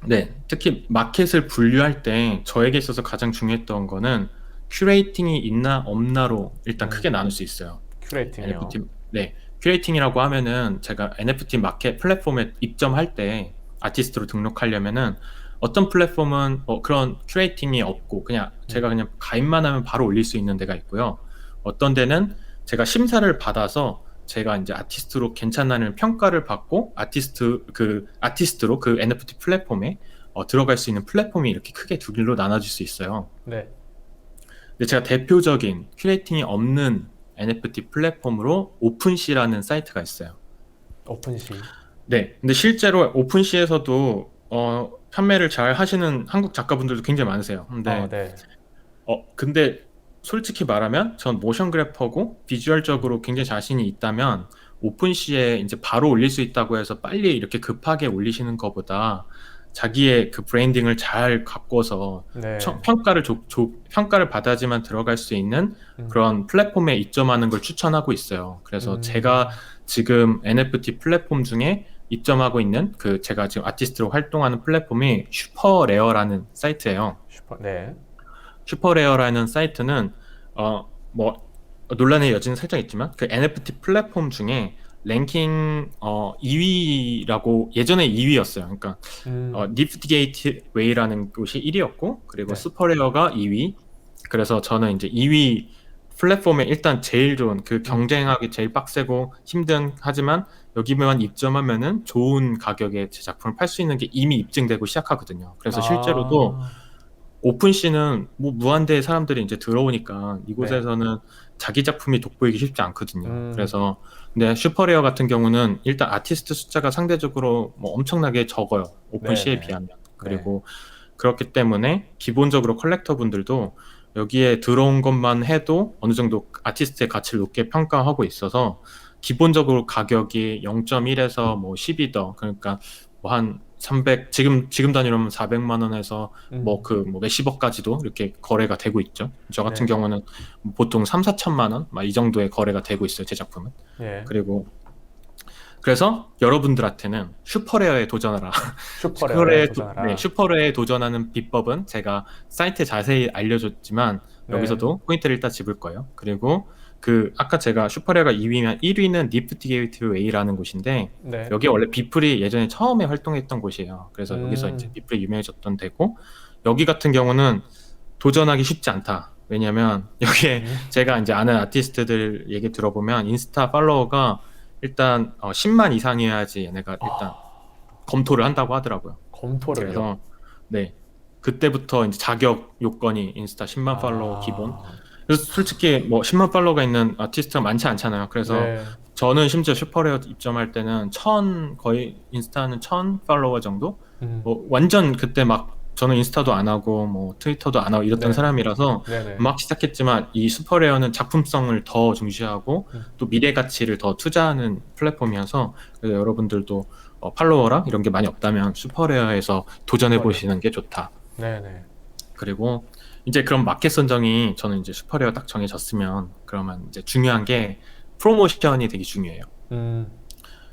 네, 특히 마켓을 분류할 때 저에게 있어서 가장 중요했던 거는 큐레이팅이 있나 없나로 일단 음, 크게 나눌 수 있어요. 큐레이팅이요. NFT, 네, 큐레이팅이라고 하면은 제가 NFT 마켓 플랫폼에 입점할 때 아티스트로 등록하려면은 어떤 플랫폼은 그런 큐레이팅이 없고 그냥 음, 제가 그냥 가입만 하면 바로 올릴 수 있는 데가 있고요. 어떤 데는 제가 심사를 받아서 제가 이제 아티스트로 괜찮다는 평가를 받고 아티스트로 그 NFT 플랫폼에 들어갈 수 있는 플랫폼이 이렇게 크게 두 길로 나눠질 수 있어요. 네. 근데 제가 대표적인 큐레이팅이 없는 NFT 플랫폼으로 오픈시라는 사이트가 있어요. 오픈시. 네. 근데 실제로 오픈시에서도 판매를 잘 하시는 한국 작가분들도 굉장히 많으세요. 네. 근데 솔직히 말하면 전 모션 그래퍼고 비주얼적으로 굉장히 자신이 있다면 오픈시에 이제 바로 올릴 수 있다고 해서 빨리 이렇게 급하게 올리시는 것보다 자기의 그 브랜딩을 잘 가꿔서 네. 평가를 받아야지만 들어갈 수 있는 음, 그런 플랫폼에 입점하는 걸 추천하고 있어요. 그래서 제가 음, 지금 NFT 플랫폼 중에 입점하고 있는 제가 지금 아티스트로 활동하는 플랫폼이 슈퍼레어라는 사이트예요. 네. 슈퍼레어라는 사이트는 뭐 논란의 여지는 살짝 있지만 그 NFT 플랫폼 중에 랭킹 2위라고 예전에 2위였어요. 그러니까 음, 니프티 게이트웨이라는 곳이 1위였고 그리고 네. 슈퍼레어가 2위. 그래서 저는 이제 2위 플랫폼에 일단 제일 좋은 음, 경쟁하기 제일 빡세고 힘든 하지만 여기만 입점하면은 좋은 가격에 제 작품을 팔 수 있는 게 이미 입증되고 시작하거든요. 그래서 실제로도 아, 오픈시는 뭐 무한대의 사람들이 이제 들어오니까 네. 이곳에서는 자기 작품이 돋보이기 쉽지 않거든요. 음, 그래서 근데 슈퍼레어 같은 경우는 일단 아티스트 숫자가 상대적으로 뭐 엄청나게 적어요. 오픈시에 네네. 비하면. 네. 그리고 그렇기 때문에 기본적으로 컬렉터 분들도 여기에 들어온 것만 해도 어느 정도 아티스트의 가치를 높게 평가하고 있어서 기본적으로 가격이 0.1에서 뭐 10이 그러니까 뭐 한 300, 지금 단위로는 400만 원에서 음, 뭐 몇십억까지도 이렇게 거래가 되고 있죠. 저 같은 네. 경우는 보통 3, 4천만 원, 막 이 정도의 거래가 되고 있어요, 제 작품은. 예. 그리고 그래서 여러분들한테는 슈퍼레어에 도전하라. 슈퍼레어에 네, 도전하라. 슈퍼레어에 도전하는 비법은 제가 사이트에 자세히 알려줬지만 네. 여기서도 포인트를 일단 짚을 거예요. 그리고 아까 제가 슈퍼레어가 2위면 1위는 니프티 게이트웨이라는 곳인데 네. 여기 원래 비플이 예전에 처음에 활동했던 곳이에요. 그래서 여기서 이제 음, 비플이 유명해졌던 데고 여기 같은 경우는 도전하기 쉽지 않다. 왜냐면 여기에 음. 제가 이제 아는 아티스트들 얘기 들어보면 인스타 팔로워가 일단 10만 이상이어야지 얘네가 일단 아, 검토를 한다고 하더라고요. 검토를요. 그래서 네, 그때부터 이제 자격 요건이 인스타 10만 팔로워 기본. 아, 그래서 솔직히 뭐 10만 팔로워가 있는 아티스트가 많지 않잖아요. 그래서 네. 저는 심지어 슈퍼레어 입점할 때는 거의 인스타는 1000 팔로워 정도? 음. 뭐 완전 그때 막 저는 인스타도 안 하고 뭐 트위터도 안 하고 이랬던 네. 사람이라서 네네. 막 시작했지만 이 슈퍼레어는 작품성을 더 중시하고 또 미래 가치를 더 투자하는 플랫폼이어서 그래서 여러분들도 팔로워랑 이런 게 많이 없다면 슈퍼레어에서 도전해 보시는 게 좋다. 네네. 그리고 이제 그럼 마켓 선정이 저는 이제 슈퍼레어 딱 정해졌으면 그러면 이제 중요한 게 프로모션이 되게 중요해요. 음.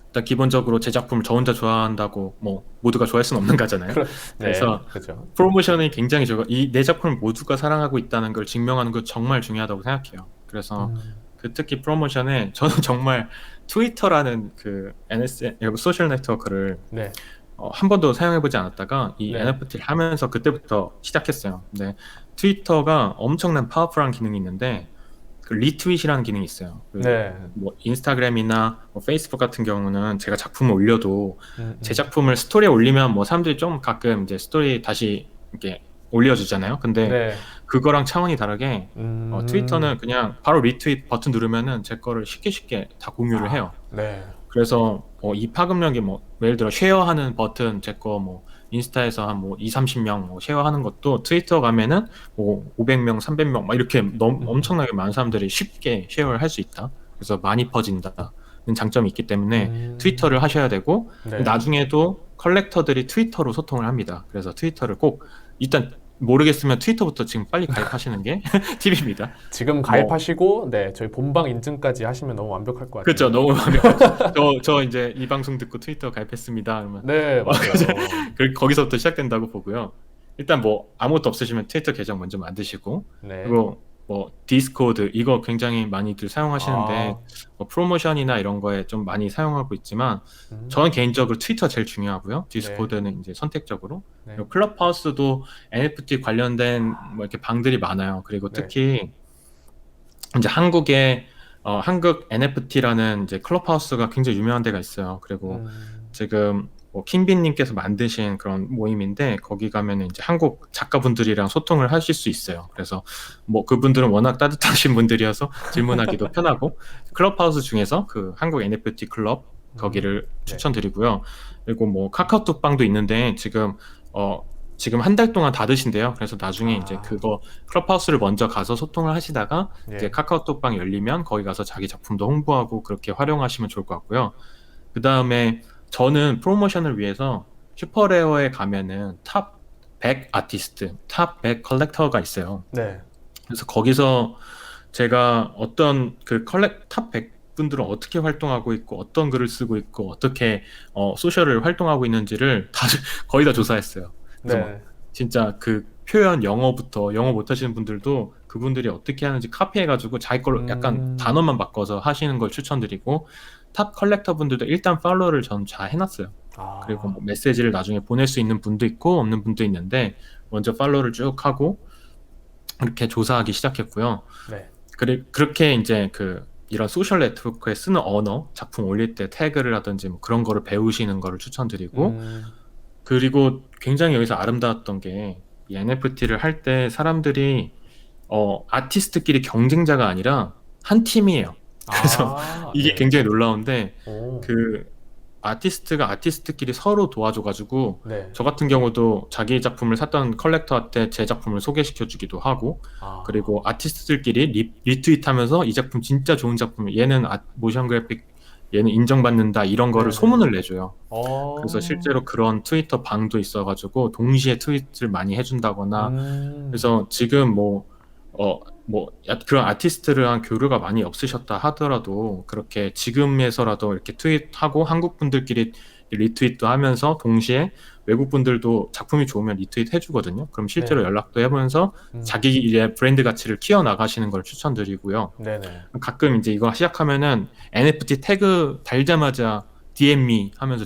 일단 기본적으로 제 작품을 저 혼자 좋아한다고 뭐 모두가 좋아할 수는 없는 거잖아요. 네. 그래서 그죠. 프로모션이 굉장히 이 내 작품을 모두가 사랑하고 있다는 걸 증명하는 거 정말 중요하다고 생각해요. 그래서 그 특히 프로모션에 저는 정말 트위터라는 그 NSN 소셜 네트워크를 네. 한 번도 사용해보지 않았다가 이 네. NFT를 하면서 그때부터 시작했어요. 근데 트위터가 엄청난 파워풀한 기능이 있는데 그 리트윗이라는 기능이 있어요. 네. 뭐 인스타그램이나 뭐 페이스북 같은 경우는 제가 작품을 올려도 제 음. 작품을 스토리에 올리면 뭐 사람들이 좀 가끔 이제 스토리 다시 이렇게 올려주잖아요. 근데 네. 그거랑 차원이 다르게 트위터는 그냥 바로 리트윗 버튼 누르면은 제 거를 쉽게 다 공유를 해요. 네. 그래서 이 파급력이 뭐 예를 들어 쉐어하는 버튼 제 거 뭐 인스타에서 한 뭐 2-30명 뭐 쉐어하는 것도 트위터 가면은 뭐 500명, 300명 막 이렇게 엄청나게 많은 사람들이 쉽게 쉐어를 할 수 있다. 그래서 많이 퍼진다는 장점이 있기 때문에 트위터를 하셔야 되고 네. 나중에도 컬렉터들이 트위터로 소통을 합니다. 그래서 트위터를 꼭 일단 모르겠으면 트위터부터 지금 빨리 가입하시는 게 팁입니다. 지금 가입하시고 네 저희 본방 인증까지 하시면 너무 완벽할 것 같아요. 그렇죠. 너무 완벽하죠. 저 이제 이 방송 듣고 트위터 가입했습니다. 그러면 네 맞아요. 거기서부터 시작된다고 보고요. 일단 뭐 아무것도 없으시면 트위터 계정 먼저 만드시고 네. 그리고 뭐 디스코드 이거 굉장히 많이들 사용하시는데 뭐 프로모션이나 이런 거에 좀 많이 사용하고 있지만 저는 개인적으로 트위터 제일 중요하고요. 디스코드는 이제 선택적으로. 네. 그리고 클럽하우스도 NFT 관련된 뭐 이렇게 방들이 많아요. 그리고 특히 이제 한국에 한국 NFT라는 이제 클럽하우스가 굉장히 유명한 데가 있어요. 그리고 지금 뭐 킹빈님께서 만드신 그런 모임인데 거기 가면은 이제 한국 작가분들이랑 소통을 하실 수 있어요. 그래서 뭐 그분들은 워낙 따뜻하신 분들이어서 질문하기도 편하고 클럽하우스 중에서 그 한국 NFT 클럽 거기를 추천드리고요. 그리고 뭐 카카오톡방도 있는데 지금 한 달 동안 닫으신대요. 그래서 나중에 이제 그거 클럽하우스를 먼저 가서 소통을 하시다가 이제 카카오톡방 열리면 거기 가서 자기 작품도 홍보하고 그렇게 활용하시면 좋을 것 같고요. 그 다음에 저는 프로모션을 위해서 슈퍼레어에 가면은 탑 100 아티스트, 탑 100 컬렉터가 있어요. 네. 그래서 거기서 제가 어떤 탑 100 분들은 어떻게 활동하고 있고 어떤 글을 쓰고 있고 어떻게 소셜을 활동하고 있는지를 거의 다 조사했어요. 그래서 막 진짜 그 표현 영어 못하시는 분들도 그분들이 어떻게 하는지 카피해가지고 자기 걸로 약간 단어만 바꿔서 하시는 걸 추천드리고 탑 컬렉터 분들도 일단 팔로우를 전 잘 해놨어요. 그리고 뭐 메시지를 나중에 보낼 수 있는 분도 있고 없는 분도 있는데 먼저 팔로우를 쭉 하고 이렇게 조사하기 시작했고요. 그렇게 이제 이런 소셜 네트워크에 쓰는 언어, 작품 올릴 때 태그를 하든지 뭐 그런 거를 배우시는 거를 추천드리고 그리고 굉장히 여기서 아름다웠던 게 이 NFT를 할 때 사람들이 아티스트끼리 경쟁자가 아니라 한 팀이에요. 그래서 이게 굉장히 놀라운데 그 아티스트가 아티스트끼리 서로 도와줘가지고 저 같은 경우도 자기 작품을 샀던 컬렉터한테 제 작품을 소개시켜주기도 하고 그리고 아티스트들끼리 리트윗하면서 이 작품 진짜 좋은 작품 얘는 모션 그래픽 얘는 인정받는다 이런 거를 소문을 내줘요. 그래서 실제로 그런 트위터 방도 있어가지고 동시에 트윗을 많이 해준다거나 그래서 지금 그런 아티스트랑 교류가 많이 없으셨다 하더라도 그렇게 지금에서라도 이렇게 트윗하고 한국 분들끼리 리트윗도 하면서 동시에 외국 분들도 작품이 좋으면 리트윗 해주거든요. 그럼 실제로 연락도 해보면서 자기 이제 브랜드 가치를 키워나가시는 걸 추천드리고요. 가끔 이제 이거 시작하면은 NFT 태그 달자마자 DM me 하면서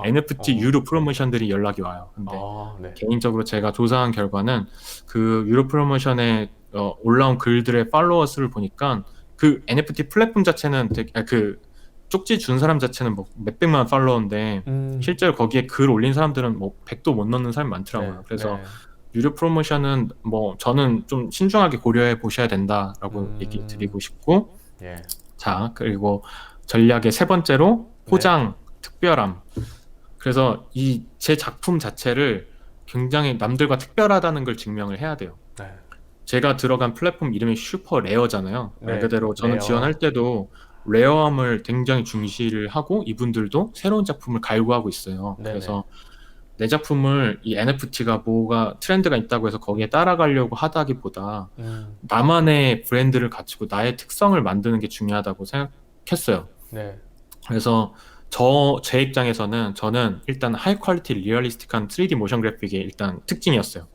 NFT 유료 프로모션들이 연락이 와요. 근데 개인적으로 제가 조사한 결과는 그 유료 프로모션에 올라온 글들의 팔로워 수를 보니까 그 NFT 플랫폼 자체는 쪽지 준 사람 자체는 뭐 몇백만 팔로워인데 실제로 거기에 글 올린 사람들은 뭐 100도 못 넣는 사람이 많더라고요. 그래서 유료 프로모션은 뭐 저는 좀 신중하게 고려해 보셔야 된다라고 얘기 드리고 싶고 자, 그리고 전략의 세 번째로 포장, 특별함. 그래서 이 제 작품 자체를 굉장히 남들과 특별하다는 걸 증명을 해야 돼요. 네. 제가 들어간 플랫폼 이름이 슈퍼 레어잖아요. 말 네, 그대로 저는 레어. 지원할 때도 레어함을 굉장히 중시를 하고 이분들도 새로운 작품을 갈구하고 있어요. 네네. 그래서 내 작품을 이 NFT가 뭐가 트렌드가 있다고 해서 거기에 따라가려고 하다기보다 나만의 브랜드를 갖추고 나의 특성을 만드는 게 중요하다고 생각했어요. 네. 그래서 제 입장에서는 저는 일단 하이 퀄리티 리얼리스틱한 3D 모션 그래픽이 일단 특징이었어요.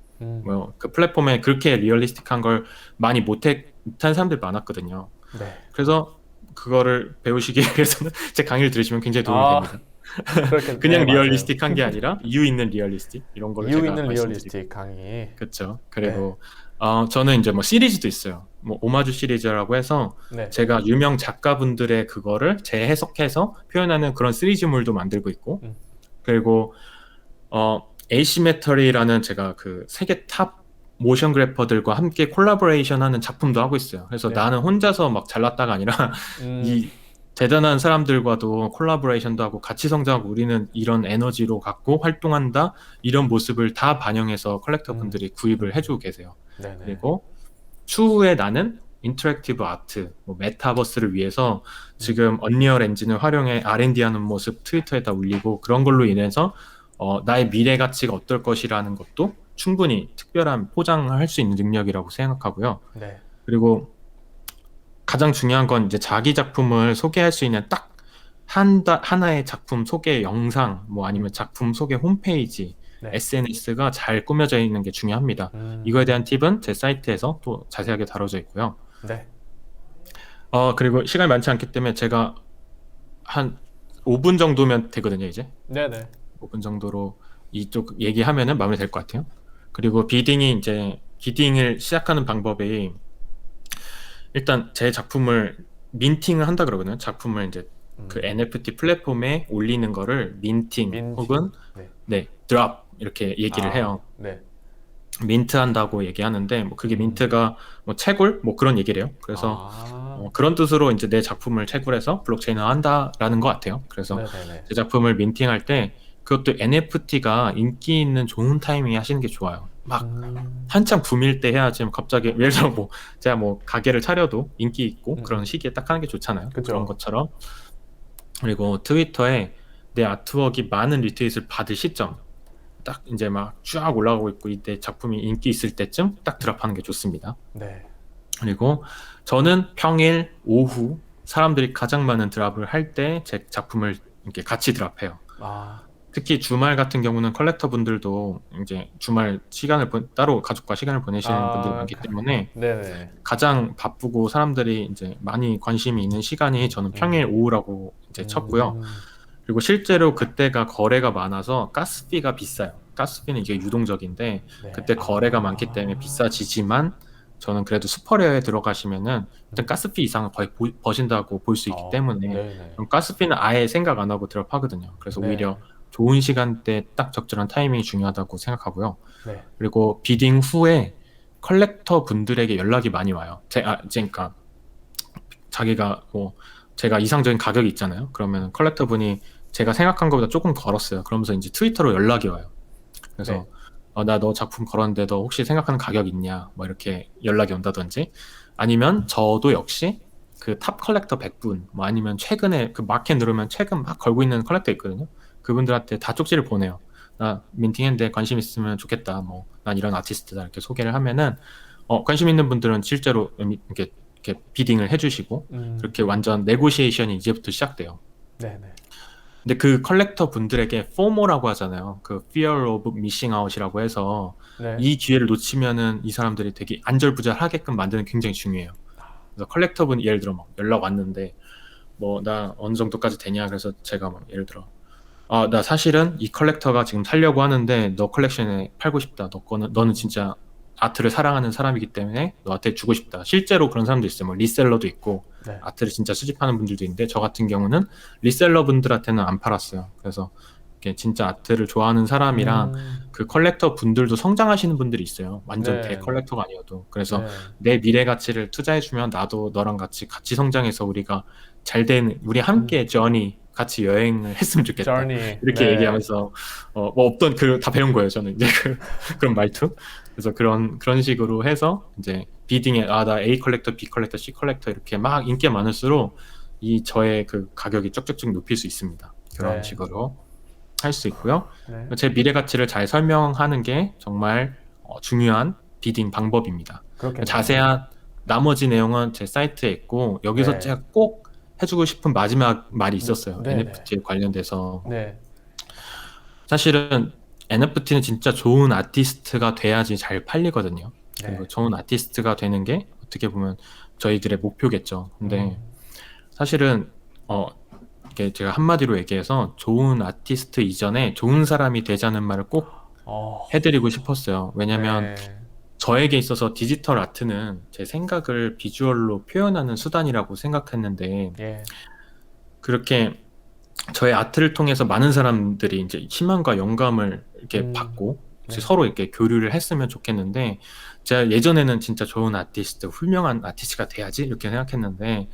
그 플랫폼에 그렇게 리얼리스틱한 걸 많이 못한 사람들이 많았거든요. 네. 그래서 그거를 배우시기 위해서는 제 강의를 들으시면 굉장히 도움이 아, 됩니다. 그렇게 그냥 네, 맞아요. 리얼리스틱한 게 아니라 이유 있는 리얼리스틱 이런 거를 이유 제가 있는 말씀드리고 리얼리스틱 강의. 그렇죠. 그리고 저는 이제 뭐 시리즈도 있어요. 뭐 오마주 시리즈라고 해서 네. 제가 유명 작가분들의 그거를 재해석해서 표현하는 그런 시리즈물도 만들고 있고 그리고 에이시메터리라는 제가 그 세계 탑 모션 그래퍼들과 함께 콜라보레이션 하는 작품도 하고 있어요. 그래서 네. 나는 혼자서 막 잘났다가 아니라 이 대단한 사람들과도 콜라보레이션도 하고 같이 성장하고 우리는 이런 에너지로 갖고 활동한다 이런 모습을 다 반영해서 컬렉터 분들이 구입을 해주고 계세요. 네네. 그리고 추후에 나는 인터랙티브 아트, 뭐 메타버스를 위해서 지금 언리얼 엔진을 활용해 R&D 하는 모습 트위터에다 올리고 그런 걸로 인해서 나의 미래 가치가 어떨 것이라는 것도 충분히 특별한 포장을 할 수 있는 능력이라고 생각하고요. 네. 그리고 가장 중요한 건 이제 자기 작품을 소개할 수 있는 딱 하나의 작품 소개 영상, 뭐 아니면 작품 소개 홈페이지, 네. SNS가 잘 꾸며져 있는 게 중요합니다. 이거에 대한 팁은 제 사이트에서 또 자세하게 다뤄져 있고요. 네. 그리고 시간이 많지 않기 때문에 제가 한 5분 정도면 되거든요, 이제. 네네. 5분 정도로 이쪽 얘기하면은 마무리될 것 같아요. 그리고 비딩을 시작하는 방법이 일단 제 작품을 민팅을 한다 그러거든요. 작품을 이제 그 NFT 플랫폼에 올리는 거를 민팅. 혹은 드랍 이렇게 얘기를 해요. 네. 민트 한다고 얘기하는데 뭐 그게 민트가 뭐 채굴 뭐 그런 얘기래요. 그래서 그런 뜻으로 이제 내 작품을 채굴해서 블록체인화 한다라는 것 같아요. 그래서 네네네. 제 작품을 민팅할 때 그것도 NFT가 인기 있는 좋은 타이밍에 하시는 게 좋아요. 막 한참 붐일 때 해야지 갑자기 예를 들어 뭐 제가 뭐 가게를 차려도 인기 있고 그런 시기에 딱 하는 게 좋잖아요. 그쵸. 그런 것처럼. 그리고 트위터에 내 아트웍이 많은 리트윗을 받을 시점 딱 이제 막 쫙 올라가고 있고 이때 작품이 인기 있을 때쯤 딱 드랍하는 게 좋습니다. 네. 그리고 저는 평일 오후 사람들이 가장 많은 드랍을 할 때 제 작품을 이렇게 같이 드랍해요. 특히 주말 같은 경우는 컬렉터 분들도 이제 주말 시간을 따로 가족과 시간을 보내시는 분들이 많기 때문에 네네. 가장 바쁘고 사람들이 이제 많이 관심이 있는 시간이 저는 평일 오후라고 이제 쳤고요. 그리고 실제로 그때가 거래가 많아서 가스비가 비싸요. 가스비는 이게 유동적인데 네. 그때 거래가 많기 때문에 비싸지지만 저는 그래도 슈퍼레어에 들어가시면은 일단 가스비 이상은 거의 버신다고 볼 수 있기 때문에 네네. 그럼 가스비는 아예 생각 안 하고 드랍하거든요. 그래서 네. 오히려 좋은 시간대 딱 적절한 타이밍이 중요하다고 생각하고요. 네. 그리고 비딩 후에 컬렉터 분들에게 연락이 많이 와요. 그러니까 자기가 뭐 제가 이상적인 가격이 있잖아요. 그러면 컬렉터 분이 제가 생각한 것보다 조금 걸었어요. 그러면서 이제 트위터로 연락이 와요. 그래서 네. 나 너 작품 걸었는데 너 혹시 생각하는 가격 있냐? 뭐 이렇게 연락이 온다든지 아니면 저도 역시 그 탑 컬렉터 100분 뭐 아니면 최근에 그 마켓 누르면 최근 막 걸고 있는 컬렉터 있거든요. 그분들한테 다 쪽지를 보내요. 나 민팅했는데 관심 있으면 좋겠다. 뭐 난 이런 아티스트다 이렇게 소개를 하면은 관심 있는 분들은 실제로 이렇게 비딩을 해주시고 그렇게 완전 네고시에이션이 이제부터 시작돼요. 네네. 근데 그 컬렉터 분들에게 포모라고 하잖아요. 그 fear of missing out이라고 해서 네. 이 기회를 놓치면은 이 사람들이 되게 안절부절하게끔 만드는 게 굉장히 중요해요. 그래서 컬렉터 분 예를 들어 막 연락 왔는데 뭐 나 어느 정도까지 되냐 그래서 제가 막 예를 들어 나 사실은 이 컬렉터가 지금 살려고 하는데 너 컬렉션에 팔고 싶다. 너는 진짜 아트를 사랑하는 사람이기 때문에 너한테 주고 싶다. 실제로 그런 사람도 있어요. 뭐 리셀러도 있고 네. 아트를 진짜 수집하는 분들도 있는데 저 같은 경우는 리셀러 분들한테는 안 팔았어요. 그래서 이렇게 진짜 아트를 좋아하는 사람이랑 그 컬렉터 분들도 성장하시는 분들이 있어요. 완전 네, 대컬렉터가 아니어도. 그래서 네, 내 미래 가치를 투자해주면 나도 너랑 같이 성장해서 우리가 잘 되는, 우리 함께 저니 같이 여행을 했으면 좋겠다. journey, 이렇게 네, 얘기하면서 뭐 없던 그 다 배운 거예요. 저는 이제 그런 말투. 그래서 그런 식으로 해서 이제 비딩에 나 A 컬렉터, B 컬렉터, C 컬렉터 이렇게 막 인기가 많을수록 이 저의 그 가격이 쭉쭉쭉 높일 수 있습니다. 그런 네, 식으로 할 수 있고요. 네, 제 미래 가치를 잘 설명하는 게 정말 중요한 비딩 방법입니다. 그렇겠네요. 자세한 나머지 내용은 제 사이트에 있고 여기서 네, 제가 꼭 해주고 싶은 마지막 말이 있었어요. 네, 네, NFT에 관련돼서. 네, 사실은 NFT는 진짜 좋은 아티스트가 돼야지 잘 팔리거든요. 그리고 네, 좋은 아티스트가 되는 게 어떻게 보면 저희들의 목표겠죠. 근데 음, 사실은 이게 제가 한마디로 얘기해서 좋은 아티스트 이전에 좋은 사람이 되자는 말을 꼭 어, 해드리고 싶었어요. 왜냐면 네, 저에게 있어서 디지털 아트는 제 생각을 비주얼로 표현하는 수단이라고 생각했는데 예, 그렇게 저의 아트를 통해서 많은 사람들이 이제 희망과 영감을 이렇게 음, 받고 이제 네, 서로 이렇게 교류를 했으면 좋겠는데 제가 예전에는 진짜 좋은 아티스트, 훌륭한 아티스트가 돼야지 이렇게 생각했는데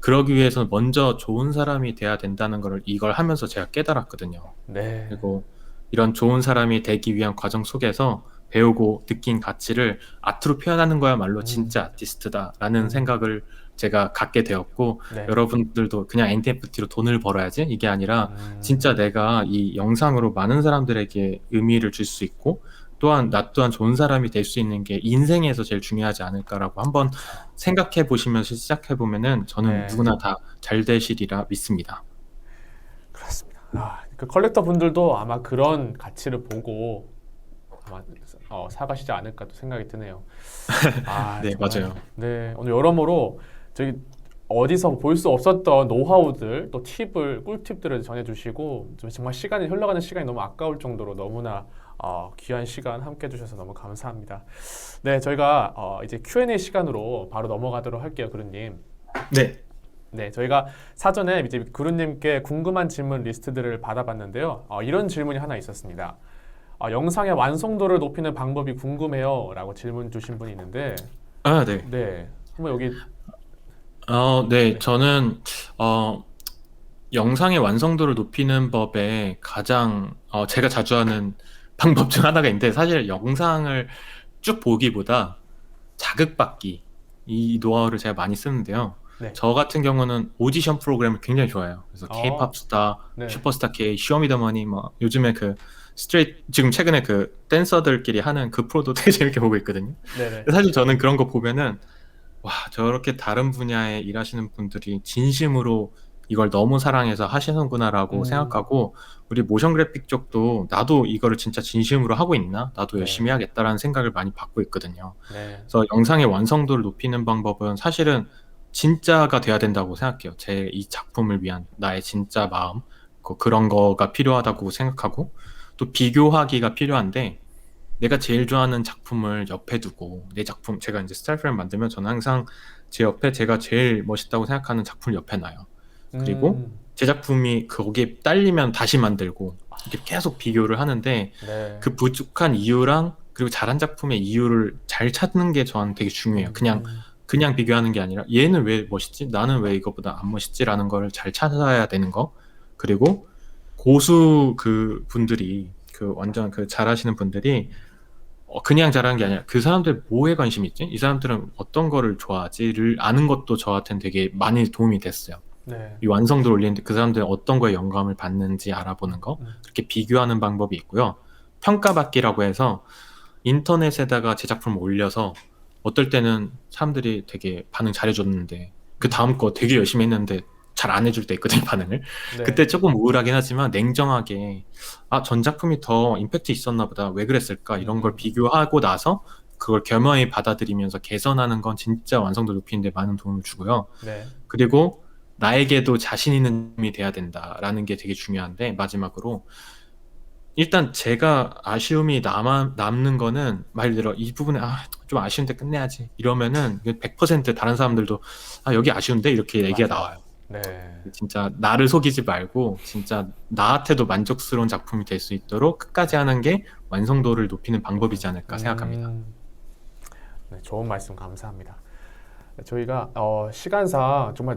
그러기 위해서는 먼저 좋은 사람이 돼야 된다는 걸 이걸 하면서 제가 깨달았거든요. 네, 그리고 이런 좋은 사람이 되기 위한 과정 속에서 배우고 느낀 가치를 아트로 표현하는 거야말로 음, 진짜 아티스트다라는 음, 생각을 제가 갖게 되었고 네, 여러분들도 그냥 NFT로 돈을 벌어야지 이게 아니라 진짜 음, 내가 이 영상으로 많은 사람들에게 의미를 줄 수 있고 또한 나 또한 좋은 사람이 될 수 있는 게 인생에서 제일 중요하지 않을까라고 한번 그쵸, 생각해 보시면서 시작해 보면은 저는 네. 누구나 다 잘 되시리라 믿습니다. 그렇습니다. 그 컬렉터 분들도 아마 그런 가치를 보고 아마 사가시지 않을까 또 생각이 드네요. 네, 정말 맞아요. 네 오늘 여러모로 저기 어디서 볼 수 없었던 노하우들 또 팁을 꿀팁들을 전해주시고 정말 시간이 흘러가는 시간이 너무 아까울 정도로 너무나 귀한 시간 함께 해주셔서 너무 감사합니다. 네 저희가 이제 Q&A 시간으로 바로 넘어가도록 할게요, 그루님. 네. 네, 저희가 사전에 이제 구루님께 궁금한 질문 리스트들을 받아봤는데요. 이런 질문이 하나 있었습니다. 영상의 완성도를 높이는 방법이 궁금해요라고 질문 주신 분이 있는데, 아, 네. 네, 한번 여기 네, 네, 저는 어, 영상의 완성도를 높이는 법에 가장 제가 자주 하는 방법 중 하나가 있는데 사실 영상을 쭉 보기보다 자극받기 이 노하우를 제가 많이 쓰는데요. 네, 저 같은 경우는 오디션 프로그램을 굉장히 좋아해요. 그래서 어, K-팝 스타, 네, 슈퍼스타 K, 쇼미더머니 뭐 요즘에 그 스트레이트 지금 최근에 그 댄서들끼리 하는 그 프로도 되게 재밌게 보고 있거든요. 네, 네, 사실 저는 그런 거 보면은 와, 저렇게 다른 분야에 일하시는 분들이 진심으로 이걸 너무 사랑해서 하시는구나라고 음, 생각하고 우리 모션 그래픽 쪽도 나도 이거를 진짜 진심으로 하고 있나? 나도 네, 열심히 해야겠다라는 생각을 많이 받고 있거든요. 네, 그래서 영상의 완성도를 높이는 방법은 사실은 진짜가 돼야 된다고 생각해요. 제 이 작품을 위한 나의 진짜 마음, 그런 거가 필요하다고 생각하고 또 비교하기가 필요한데 내가 제일 좋아하는 작품을 옆에 두고 내 작품 제가 이제 스타일 프레임 만들면 저는 항상 제 옆에 제가 제일 멋있다고 생각하는 작품을 옆에 놔요. 그리고 음, 제 작품이 거기에 딸리면 다시 만들고 이렇게 계속 비교를 하는데 네, 그 부족한 이유랑 그리고 잘한 작품의 이유를 잘 찾는 게 저한테 되게 중요해요. 그냥 비교하는 게 아니라 얘는 왜 멋있지? 나는 왜 이거보다 안 멋있지라는 걸 잘 찾아야 되는 거. 그리고 고수 그 분들이 그 완전 그 잘하시는 분들이 그냥 잘하는 게 아니라 그 사람들 뭐에 관심이 있지? 이 사람들은 어떤 거를 좋아하지를 아는 것도 저한테는 되게 많이 도움이 됐어요. 네, 이 완성도를 올리는데 그 사람들은 어떤 거에 영감을 받는지 알아보는 거, 음, 그렇게 비교하는 방법이 있고요. 평가받기라고 해서 인터넷에다가 제 작품을 올려서 어떨 때는 사람들이 되게 반응 잘해줬는데 그 다음 거 되게 열심히 했는데 잘 안 해줄 때 있거든요, 반응을. 네, 그때 조금 우울하긴 하지만 냉정하게 전 작품이 더 임팩트 있었나 보다. 왜 그랬을까? 이런 걸 음, 비교하고 나서 그걸 겸허히 받아들이면서 개선하는 건 진짜 완성도 높이는 데 많은 도움을 주고요. 네, 그리고 나에게도 자신 있는 점이 돼야 된다라는 게 되게 중요한데 마지막으로 일단 제가 아쉬움이 남는 거는 말 그대로 이 부분에 좀 아쉬운데 끝내야지 이러면은 100% 다른 사람들도 여기 아쉬운데 이렇게 얘기가 맞아요. 나와요. 네. 진짜 나를 속이지 말고 진짜 나한테도 만족스러운 작품이 될 수 있도록 끝까지 하는 게 완성도를 높이는 방법이지 않을까 생각합니다. 네, 좋은 말씀 감사합니다. 저희가 시간상 정말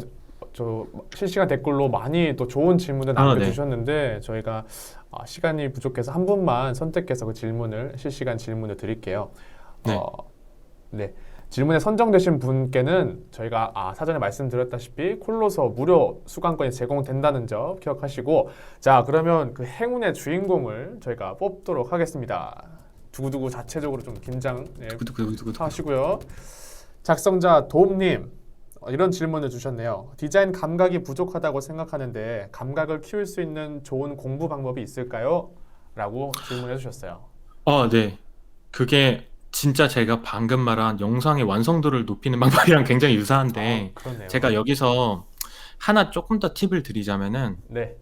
저 실시간 댓글로 많이 또 좋은 질문을 네. 남겨주셨는데 저희가 시간이 부족해서 한 분만 선택해서 그 질문을 실시간 질문을 드릴게요. 네. 네. 질문에 선정되신 분께는 저희가 사전에 말씀드렸다시피 콜로서 무료 수강권이 제공된다는 점 기억하시고 자 그러면 그 행운의 주인공을 저희가 뽑도록 하겠습니다. 두구두구 자체적으로 좀 긴장 두구두구두구두구. 하시고요. 작성자 도움님 이런 질문을 주셨네요. 디자인 감각이 부족하다고 생각하는데 감각을 키울 수 있는 좋은 공부 방법이 있을까요? 라고 질문해 주셨어요. 네. 그게 진짜 제가 방금 말한 영상의 완성도를 높이는 방법이랑 굉장히 유사한데 그렇네요. 제가 여기서 하나 조금 더 팁을 드리자면은 네.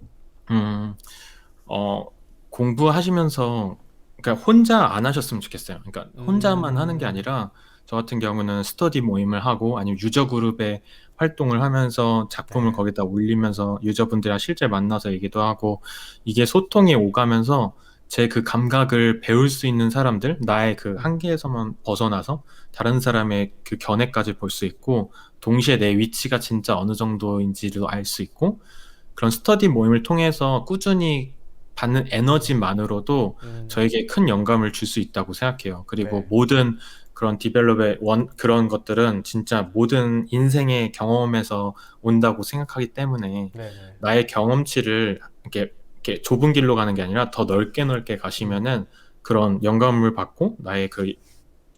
공부하시면서 그러니까 혼자 안 하셨으면 좋겠어요. 그러니까 혼자만 하는 게 아니라 저 같은 경우는 스터디 모임을 하고 아니면 유저 그룹에 활동을 하면서 작품을 네. 거기다 올리면서 유저분들이랑 실제 만나서 얘기도 하고 이게 소통이 오가면서 제 그 감각을 배울 수 있는 사람들, 나의 그 한계에서만 벗어나서 다른 사람의 그 견해까지 볼 수 있고 동시에 내 위치가 진짜 어느 정도인지도 알 수 있고 그런 스터디 모임을 통해서 꾸준히 받는 에너지만으로도 저에게 큰 영감을 줄 수 있다고 생각해요. 그리고 네. 모든 그런 디벨롭의 그런 것들은 진짜 모든 인생의 경험에서 온다고 생각하기 때문에 네. 나의 경험치를 이렇게 좁은 길로 가는 게 아니라 더 넓게 가시면은 그런 영감을 받고 나의 그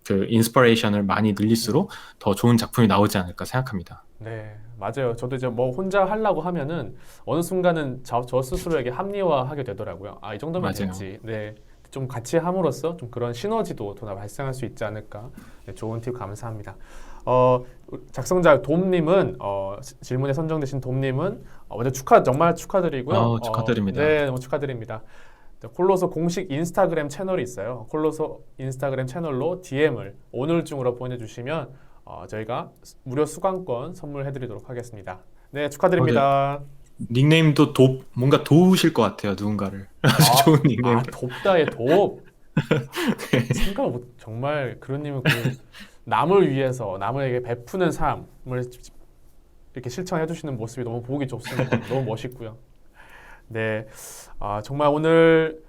인스퍼레이션을 많이 늘릴수록 더 좋은 작품이 나오지 않을까 생각합니다. 네, 맞아요. 저도 이제 뭐 혼자 하려고 하면은 어느 순간은 저 스스로에게 합리화하게 되더라고요. 이 정도면 맞아요. 됐지. 네, 좀 같이 함으로써 좀 그런 시너지도 더 발생할 수 있지 않을까. 네, 좋은 팁 감사합니다. 작성자 돔님은 질문에 선정되신 돔님은 먼저 정말 축하드리고요. 축하드립니다. 네, 너무 축하드립니다. 콜로소 공식 인스타그램 채널이 있어요. 콜로소 인스타그램 채널로 DM을 오늘 중으로 보내주시면 저희가 무료 수강권 선물해드리도록 하겠습니다. 네, 축하드립니다. 닉네임도 뭔가 도우실 것 같아요, 누군가를. 아주 좋은 닉네임. 돕다의 돕. 생각 못, 정말 그런님은 남을 위해서 남에게 베푸는 삶을 이렇게 실천해 주시는 모습이 너무 보기 좋습니다. 너무 멋있고요. 네, 정말 오늘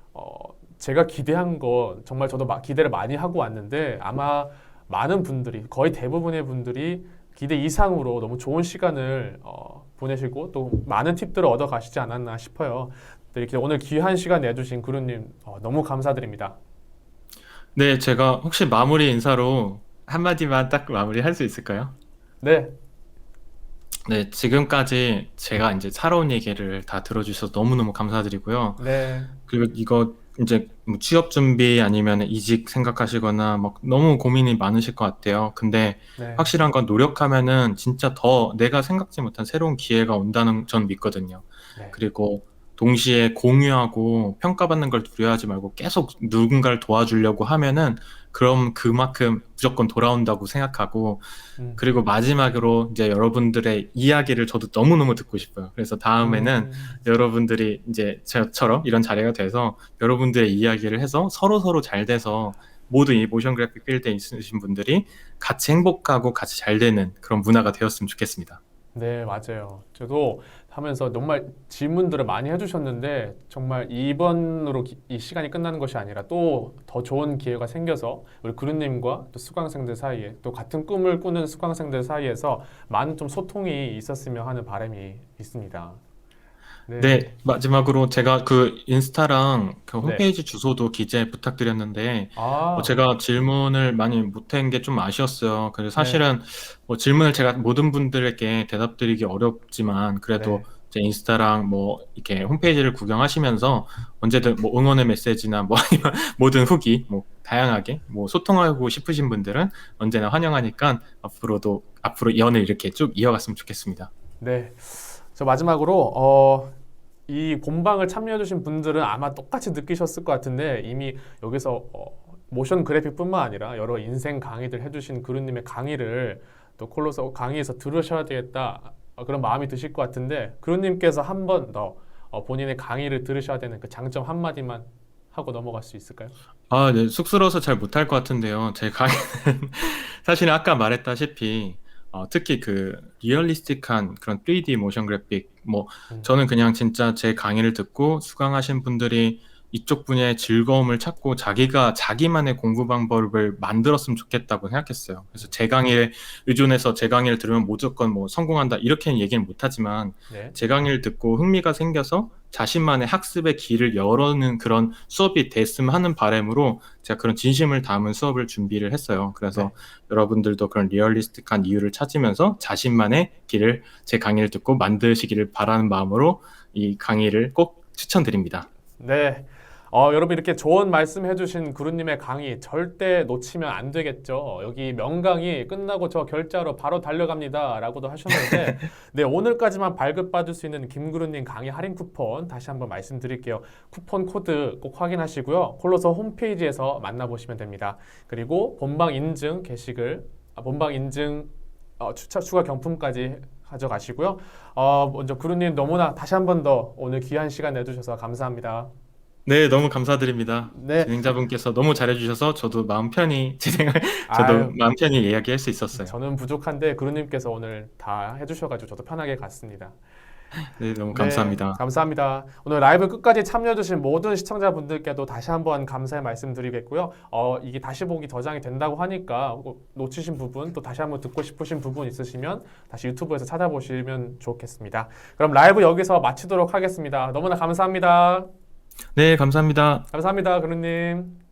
제가 기대한 거 정말 저도 기대를 많이 하고 왔는데 아마 많은 분들이 거의 대부분의 분들이 기대 이상으로 너무 좋은 시간을 보내시고 또 많은 팁들을 얻어 가시지 않았나 싶어요. 이렇게 오늘 귀한 시간 내주신 구루님 너무 감사드립니다. 네, 제가 혹시 마무리 인사로 한마디만 딱 마무리할 수 있을까요? 네, 네, 지금까지 제가 이제 살아온 얘기를 다 들어주셔서 너무너무 감사드리고요. 네, 그리고 이거 이제 뭐 취업 준비 아니면 이직 생각하시거나 막 너무 고민이 많으실 것 같아요. 근데 네, 확실한 건 노력하면은 진짜 더 내가 생각지 못한 새로운 기회가 온다는 전 믿거든요. 네. 그리고 동시에 공유하고 평가받는 걸 두려워하지 말고 계속 누군가를 도와주려고 하면은 그럼 그만큼 무조건 돌아온다고 생각하고 그리고 마지막으로 이제 여러분들의 이야기를 저도 너무너무 듣고 싶어요. 그래서 다음에는 여러분들이 이제 저처럼 이런 자리가 돼서 여러분들의 이야기를 해서 서로 잘 돼서 모든 이 모션 그래픽 필드에 있으신 분들이 같이 행복하고 같이 잘 되는 그런 문화가 되었으면 좋겠습니다. 네, 맞아요. 저도 하면서 정말 질문들을 많이 해주셨는데 정말 이번으로 이 시간이 끝나는 것이 아니라 또 더 좋은 기회가 생겨서 우리 구루님과 또 수강생들 사이에 또 같은 꿈을 꾸는 수강생들 사이에서 많은 좀 소통이 있었으면 하는 바람이 있습니다. 네, 마지막으로 제가 그 인스타랑 그 네. 홈페이지 주소도 기재 부탁드렸는데 아, 제가 질문을 많이 못한 게 좀 아쉬웠어요. 그래서 네. 사실은 뭐 질문을 제가 모든 분들에게 대답드리기 어렵지만 그래도 네. 제 인스타랑 뭐 이렇게 홈페이지를 구경하시면서 언제든 뭐 응원의 메시지나 뭐 아니면 모든 후기 뭐 다양하게 뭐 소통하고 싶으신 분들은 언제나 환영하니까 앞으로 이 연을 이렇게 쭉 이어갔으면 좋겠습니다. 네. 저 마지막으로 이 본방을 참여해주신 분들은 아마 똑같이 느끼셨을 것 같은데 이미 여기서 모션 그래픽뿐만 아니라 여러 인생 강의들 해주신 그루님의 강의를 또 콜로서 강의에서 들으셔야 되겠다 그런 마음이 드실 것 같은데 그루님께서 한 번 더 본인의 강의를 들으셔야 되는 그 장점 한마디만 하고 넘어갈 수 있을까요? 아, 네. 쑥스러워서 잘 못할 것 같은데요. 제 강의는 사실 아까 말했다시피 특히 그 리얼리스틱한 그런 3D 모션 그래픽 뭐 음, 저는 그냥 진짜 제 강의를 듣고 수강하신 분들이 이쪽 분야의 즐거움을 찾고 자기가 자기만의 공부 방법을 만들었으면 좋겠다고 생각했어요. 그래서 제 강의에 의존해서 제 강의를 들으면 무조건 뭐 성공한다 이렇게는 얘기는 못하지만 네. 제 강의를 듣고 흥미가 생겨서 자신만의 학습의 길을 열어는 그런 수업이 됐으면 하는 바람으로 제가 그런 진심을 담은 수업을 준비를 했어요. 그래서 네. 여러분들도 그런 리얼리스틱한 이유를 찾으면서 자신만의 길을 제 강의를 듣고 만드시기를 바라는 마음으로 이 강의를 꼭 추천드립니다. 네. 여러분 이렇게 좋은 말씀 해주신 구루님의 강의 절대 놓치면 안 되겠죠. 여기 명강의 끝나고 저 결제하러 바로 달려갑니다. 라고도 하셨는데 네, 오늘까지만 발급받을 수 있는 김구루님 강의 할인 쿠폰 다시 한번 말씀드릴게요. 쿠폰 코드 꼭 확인하시고요. 콜로서 홈페이지에서 만나보시면 됩니다. 그리고 본방 인증 게시글, 본방 인증 추가 경품까지 가져가시고요. 먼저 구루님 너무나 다시 한번 더 오늘 귀한 시간 내주셔서 감사합니다. 네, 너무 감사드립니다. 네. 진행자분께서 너무 잘해주셔서 저도 마음 편히 저도 아유, 마음 편히 이야기할 수 있었어요. 저는 부족한데 그루님께서 오늘 다 해주셔가지고 저도 편하게 갔습니다. 네, 너무 네, 감사합니다. 감사합니다. 오늘 라이브 끝까지 참여해주신 모든 시청자분들께도 다시 한번 감사의 말씀드리겠고요. 이게 다시 보기 저장이 된다고 하니까 놓치신 부분 또 다시 한번 듣고 싶으신 부분 있으시면 다시 유튜브에서 찾아보시면 좋겠습니다. 그럼 라이브 여기서 마치도록 하겠습니다. 너무나 감사합니다. 네, 감사합니다. 감사합니다, 그루님.